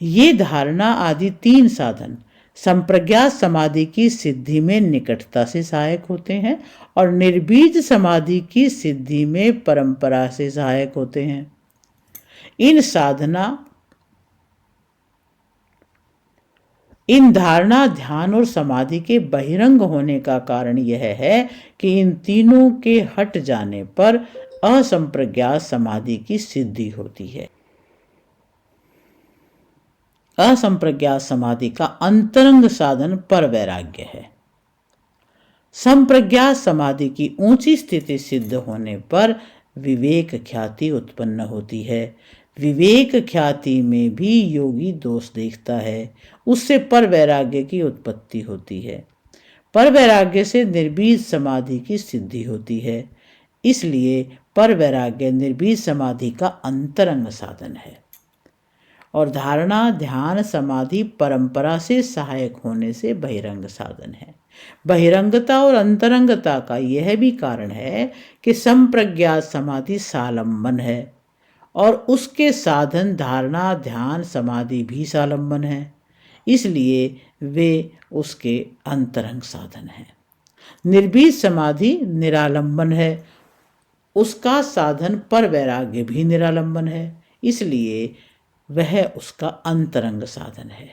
ये धारणा आदि 3 साधन संप्रज्ञात समाधि की सिद्धि में निकटता से सहायक होते हैं और निर्बीज समाधि की सिद्धि में परंपरा से सहायक होते हैं। इन धारणा ध्यान और समाधि के बहिरंग होने का कारण यह है कि इन तीनों के हट जाने पर असंप्रज्ञात समाधि की सिद्धि होती है। असंप्रज्ञात समाधि का अंतरंग साधन पर वैराग्य है। संप्रज्ञात समाधि की ऊंची स्थिति सिद्ध होने पर विवेक ख्याति उत्पन्न होती है। विवेक ख्याति में भी योगी दोष देखता है, उससे पर वैराग्य की उत्पत्ति होती है। पर वैराग्य से निर्बीज समाधि की सिद्धि होती है। इसलिए पर वैराग्य निर्बीज समाधि का अंतरंग साधन है और धारणा ध्यान समाधि परंपरा से सहायक होने से बहिरंग साधन है। बहिरंगता और अंतरंगता का यह भी कारण है कि संप्रज्ञात समाधि सालंबन है और उसके साधन धारणा ध्यान समाधि भी सालंबन है, इसलिए वे उसके अंतरंग साधन हैं। निर्बीज समाधि निरालंबन है, उसका साधन पर वैराग्य भी निरालंबन है, इसलिए वह उसका अंतरंग साधन है।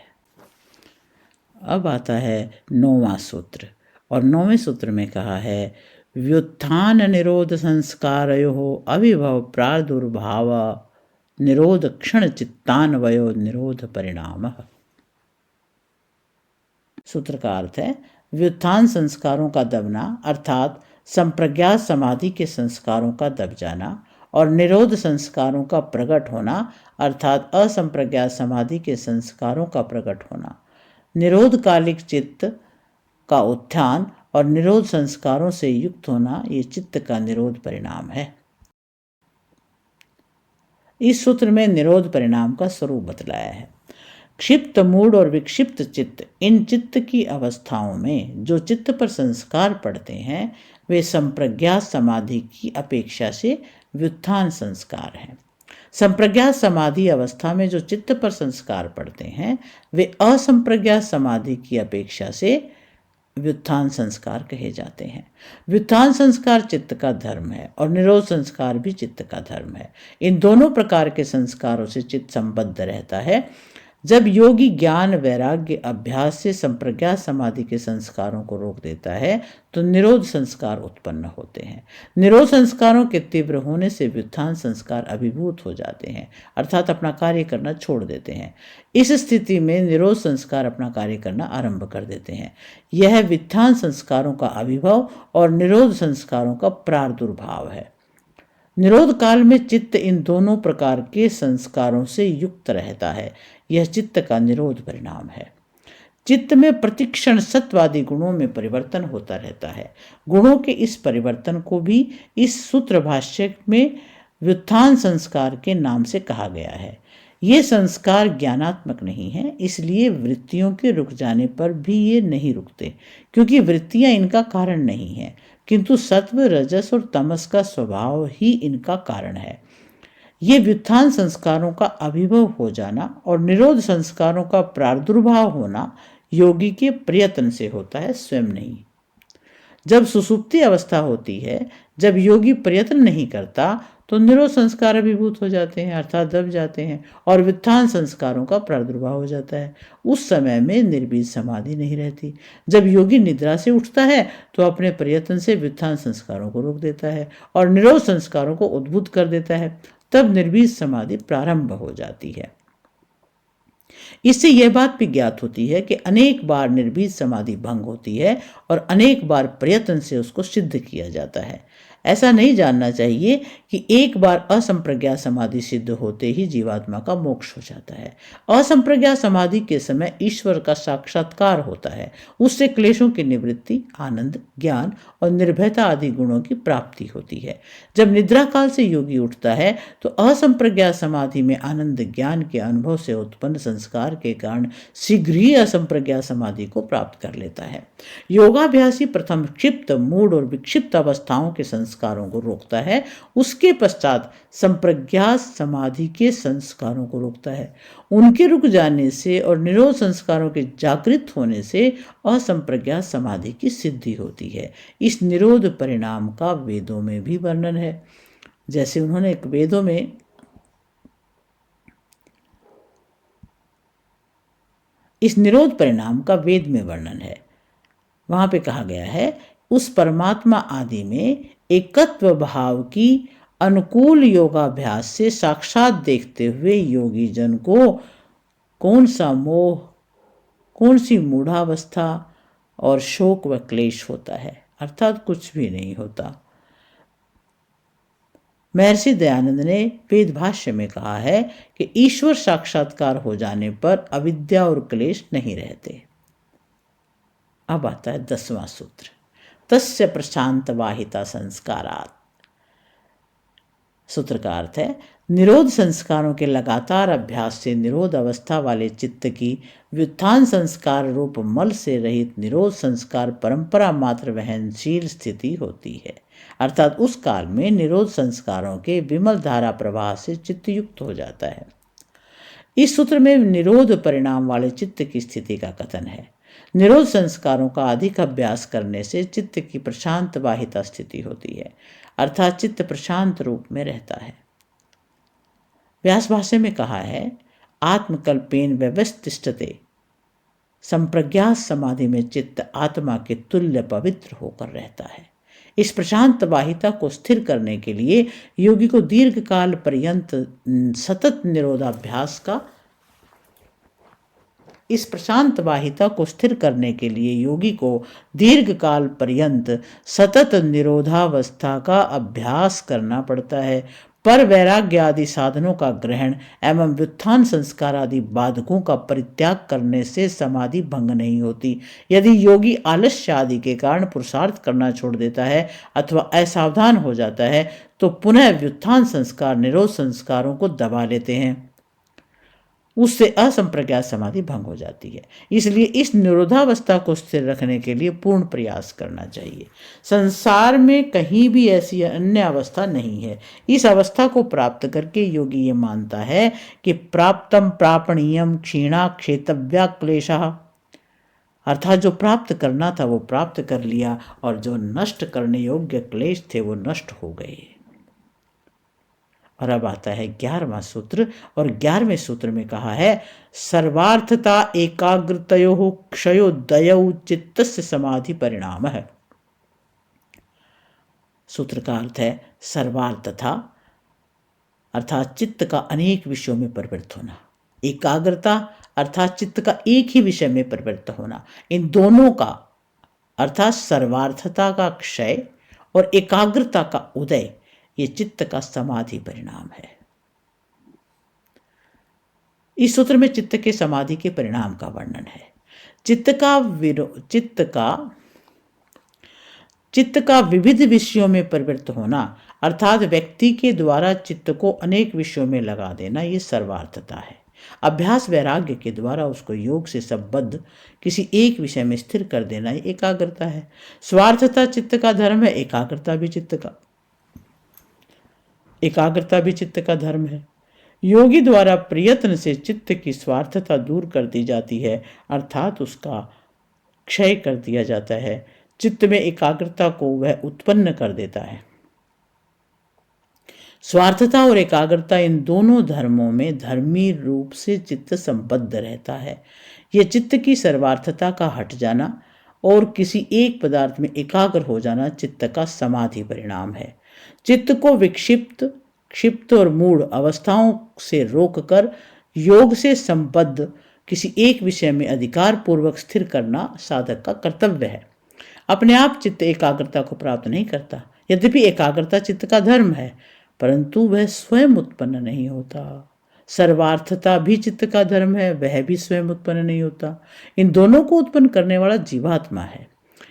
अब आता है 9वां सूत्र और 9वें सूत्र में कहा है व्युत्थान निरोध संस्कारयो अविभव प्रादुर्भाव निरोध क्षण चित्तान्वयो निरोध परिणाम। सूत्र का अर्थ है व्युत्थान संस्कारों का दबना अर्थात संप्रज्ञात समाधि के संस्कारों का दब जाना और निरोध संस्कारों का प्रकट होना अर्थात असंप्रज्ञात समाधि के संस्कारों का प्रकट होना। निरोध कालिक चित्त का उत्थान और निरोध संस्कारों से युक्त होना ये चित्त का निरोध परिणाम है। इस सूत्र में निरोध परिणाम का स्वरूप बतलाया है। क्षिप्त मूड और विक्षिप्त चित्त, इन चित्त की अवस्थाओं में जो चित्त पर संस्कार पड़ते हैं वे संप्रज्ञात समाधि की अपेक्षा से व्युत्थान संस्कार हैं। संप्रज्ञात समाधि अवस्था में जो चित्त पर संस्कार पड़ते हैं वे असंप्रज्ञात समाधि की अपेक्षा से व्युत्थान संस्कार कहे जाते हैं। व्युत्थान संस्कार चित्त का धर्म है और निरोध संस्कार भी चित्त का धर्म है। इन दोनों प्रकार के संस्कारों से चित्त संबद्ध रहता है। जब योगी ज्ञान वैराग्य अभ्यास से संप्रज्ञात समाधि के संस्कारों को रोक देता है तो निरोध संस्कार उत्पन्न होते हैं। निरोध संस्कारों के तीव्र होने से व्युत्थान संस्कार अभिभूत हो जाते हैं अर्थात अपना कार्य करना छोड़ देते हैं। इस स्थिति में निरोध संस्कार अपना कार्य करना आरंभ कर देते हैं। यह व्युत्थान संस्कारों का अभिभव और निरोध संस्कारों का प्रादुर्भाव है। निरोध काल में चित्त इन दोनों प्रकार के संस्कारों से युक्त रहता है। यह चित्त का निरोध परिणाम है। चित्त में प्रतिक्षण सत्वादि गुणों में परिवर्तन होता रहता है। गुणों के इस परिवर्तन को भी इस सूत्र भाष्य में व्युत्थान संस्कार के नाम से कहा गया है। ये संस्कार ज्ञानात्मक नहीं है, इसलिए वृत्तियों के रुक जाने पर भी ये नहीं रुकते, क्योंकि वृत्तियां इनका कारण नहीं है, किंतु सत्व रजस और तमस का स्वभाव ही इनका कारण है। ये व्युत्थान संस्कारों का अभिभव हो जाना और निरोध संस्कारों का प्रादुर्भाव होना योगी के प्रयत्न से होता है, स्वयं नहीं। जब सुसुप्ति अवस्था होती है, जब योगी प्रयत्न नहीं करता तो निरोध संस्कार अभिभूत हो जाते हैं, अर्थात दब जाते हैं, और व्युत्थान संस्कारों का प्रादुर्भाव हो जाता है। उस समय में निर्बीज समाधि नहीं रहती। जब योगी निद्रा से उठता है तो अपने प्रयत्न से व्युत्थान संस्कारों को रोक देता है और निरोध संस्कारों को उद्भूत कर देता है। तब निर्बीज समाधि प्रारंभ हो जाती है। इससे यह बात भी ज्ञात होती है कि अनेक बार निर्बीज समाधि भंग होती है और अनेक बार प्रयत्न से उसको सिद्ध किया जाता है। ऐसा नहीं जानना चाहिए कि एक बार असंप्रज्ञा समाधि सिद्ध होते ही जीवात्मा का मोक्ष हो जाता है। असंप्रज्ञा समाधि के समय ईश्वर का साक्षात्कार होता है। उससे क्लेशों की निवृत्ति, आनंद, ज्ञान और निर्भयता आदि गुणों की प्राप्ति होती है। जब निद्रा काल से योगी उठता है तो असंप्रज्ञा समाधि में आनंद ज्ञान के अनुभव से उत्पन्न संस्कार के कारण शीघ्र ही असंप्रज्ञा समाधि को प्राप्त कर लेता है। योगाभ्यासी प्रथम क्षिप्त, मूढ़ और विक्षिप्त अवस्थाओं के संस्कारों को रोकता है, उसके पश्चात संप्रज्ञा समाधि के संस्कारों को रोकता है। उनके रुक जाने से और निरोध संस्कारों के जागृत होने से असंप्रज्ञा समाधि की सिद्धि होती है। इस निरोध परिणाम का वेदों में भी वर्णन है। जैसे उन्होंने एक वेदों में इस निरोध परिणाम का वेद में वर्णन है। वहां पे कहा गया है, उस परमात्मा आदि में एकत्व भाव की अनुकूल योगाभ्यास से साक्षात देखते हुए योगी जन को कौन सा मोह, कौन सी मूढ़ावस्था और शोक व क्लेश होता है, अर्थात कुछ भी नहीं होता। महर्षि दयानंद ने वेद भाष्य में कहा है कि ईश्वर साक्षात्कार हो जाने पर अविद्या और क्लेश नहीं रहते। अब आता है 10वां सूत्र, तस्य प्रशांत वाहिता संस्कारात्। सूत्र का अर्थ है, निरोध संस्कारों के लगातार अभ्यास से निरोध अवस्था वाले चित्त की व्युत्थान संस्कार रूप मल से रहित निरोध संस्कार परंपरा मात्र वहनशील स्थिति होती है। अर्थात उस काल में निरोध संस्कारों के विमल धारा प्रवाह से चित्त युक्त हो जाता है। इस सूत्र में निरोध परिणाम वाले चित्त की स्थिति का कथन है। निरोध संस्कारों का अधिक अभ्यास करने से चित्त की प्रशांत वाहिता स्थिति होती है, अर्थात चित्त प्रशांत रूप में रहता है। व्यास भाष्य में कहा है, आत्मकल्पेन व्यवस्थिष्ठते, संप्रज्ञात समाधि में चित्त आत्मा के तुल्य पवित्र होकर रहता है। इस प्रशांत वाहिता को स्थिर करने के लिए योगी को दीर्घ काल पर्यंत सतत निरोधाभ्यास का इस प्रशांत वाहिता को स्थिर करने के लिए योगी को दीर्घ काल पर्यंत सतत निरोधावस्था का अभ्यास करना पड़ता है। पर वैराग्य आदि साधनों का ग्रहण एवं व्युत्थान संस्कार आदि बाधकों का परित्याग करने से समाधि भंग नहीं होती। यदि योगी आलस्य आदि के कारण पुरुषार्थ करना छोड़ देता है अथवा असावधान हो जाता है तो पुनः व्युत्थान संस्कार निरोध संस्कारों को दबा लेते हैं, उससे असंप्रज्ञात समाधि भंग हो जाती है। इसलिए इस निरोधावस्था को स्थिर रखने के लिए पूर्ण प्रयास करना चाहिए। संसार में कहीं भी ऐसी अन्य अवस्था नहीं है। इस अवस्था को प्राप्त करके योगी ये मानता है कि प्राप्तम प्रापणीयम क्षीणा क्षेतव्या क्लेशः, अर्थात जो प्राप्त करना था वो प्राप्त कर लिया और जो नष्ट करने योग्य क्लेश थे वो नष्ट हो गए। और अब आता है 11वां सूत्र, और 11वें सूत्र में कहा है, सर्वार्थता एकाग्रतयो क्षयोदयो चित्तस्य समाधि परिणाम है। सूत्र का अर्थ है सर्वार्थता अर्थात चित्त का अनेक विषयों में प्रवृत्त होना, एकाग्रता अर्थात चित्त का एक ही विषय में प्रवृत्त होना। इन दोनों का अर्थात सर्वार्थता का क्षय और एकाग्रता का उदय ये चित्त का समाधि परिणाम है। इस सूत्र में चित्त के समाधि के परिणाम का वर्णन है। चित्त का विविध विषयों में प्रवृत्त होना अर्थात व्यक्ति के द्वारा चित्त को अनेक विषयों में लगा देना, ये सर्वार्थता है। अभ्यास वैराग्य के द्वारा उसको योग से संबद्ध किसी एक विषय में स्थिर कर देना ये एकाग्रता है। स्वार्थता चित्त का धर्म है, एकाग्रता भी चित्त का धर्म है। योगी द्वारा प्रयत्न से चित्त की स्वार्थता दूर कर दी जाती है, अर्थात उसका क्षय कर दिया जाता है। चित्त में एकाग्रता को वह उत्पन्न कर देता है। स्वार्थता और एकाग्रता, इन दोनों धर्मों में धर्मी रूप से चित्त संबद्ध रहता है। यह चित्त की सर्वार्थता का हट जाना और किसी एक पदार्थ में एकाग्र हो जाना चित्त का समाधि परिणाम है। चित्त को विक्षिप्त, क्षिप्त और मूढ़ अवस्थाओं से रोककर योग से संबद्ध किसी एक विषय में अधिकार पूर्वक स्थिर करना साधक का कर्तव्य है। अपने आप चित्त एकाग्रता को प्राप्त नहीं करता। यद्यपि एकाग्रता चित्त का धर्म है, परंतु वह स्वयं उत्पन्न नहीं होता। सर्वार्थता भी चित्त का धर्म है, वह भी स्वयं उत्पन्न नहीं होता। इन दोनों को उत्पन्न करने वाला जीवात्मा है।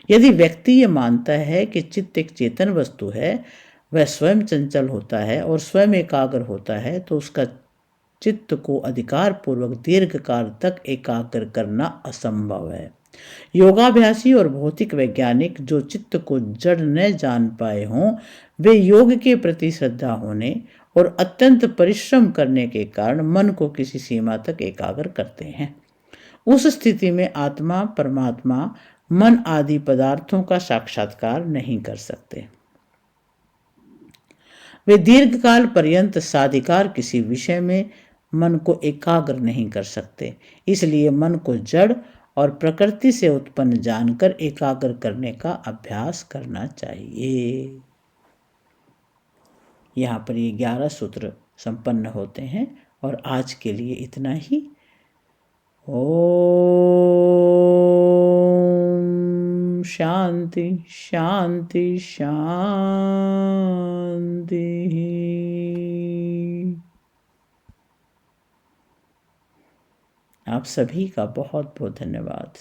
यदि व्यक्ति ये मानता है कि चित्त एक चेतन वस्तु है, वह स्वयं चंचल होता है और स्वयं एकाग्र होता है, तो उसका चित्त को अधिकार पूर्वक दीर्घ काल तक एकाग्र करना असंभव है। योगाभ्यासी और भौतिक वैज्ञानिक जो चित्त को जड़ न जान पाए हों, वे योग के प्रति श्रद्धा होने और अत्यंत परिश्रम करने के कारण मन को किसी सीमा तक एकाग्र करते हैं। उस स्थिति में आत्मा, परमात्मा, मन आदि पदार्थों का साक्षात्कार नहीं कर सकते। वे दीर्घकाल पर्यंत साधिकार किसी विषय में मन को एकाग्र नहीं कर सकते। इसलिए मन को जड़ और प्रकृति से उत्पन्न जानकर एकाग्र करने का अभ्यास करना चाहिए। यहाँ पर ये 11 सूत्र संपन्न होते हैं और आज के लिए इतना ही। ओम शांति शांति शांति। आप सभी का बहुत बहुत धन्यवाद।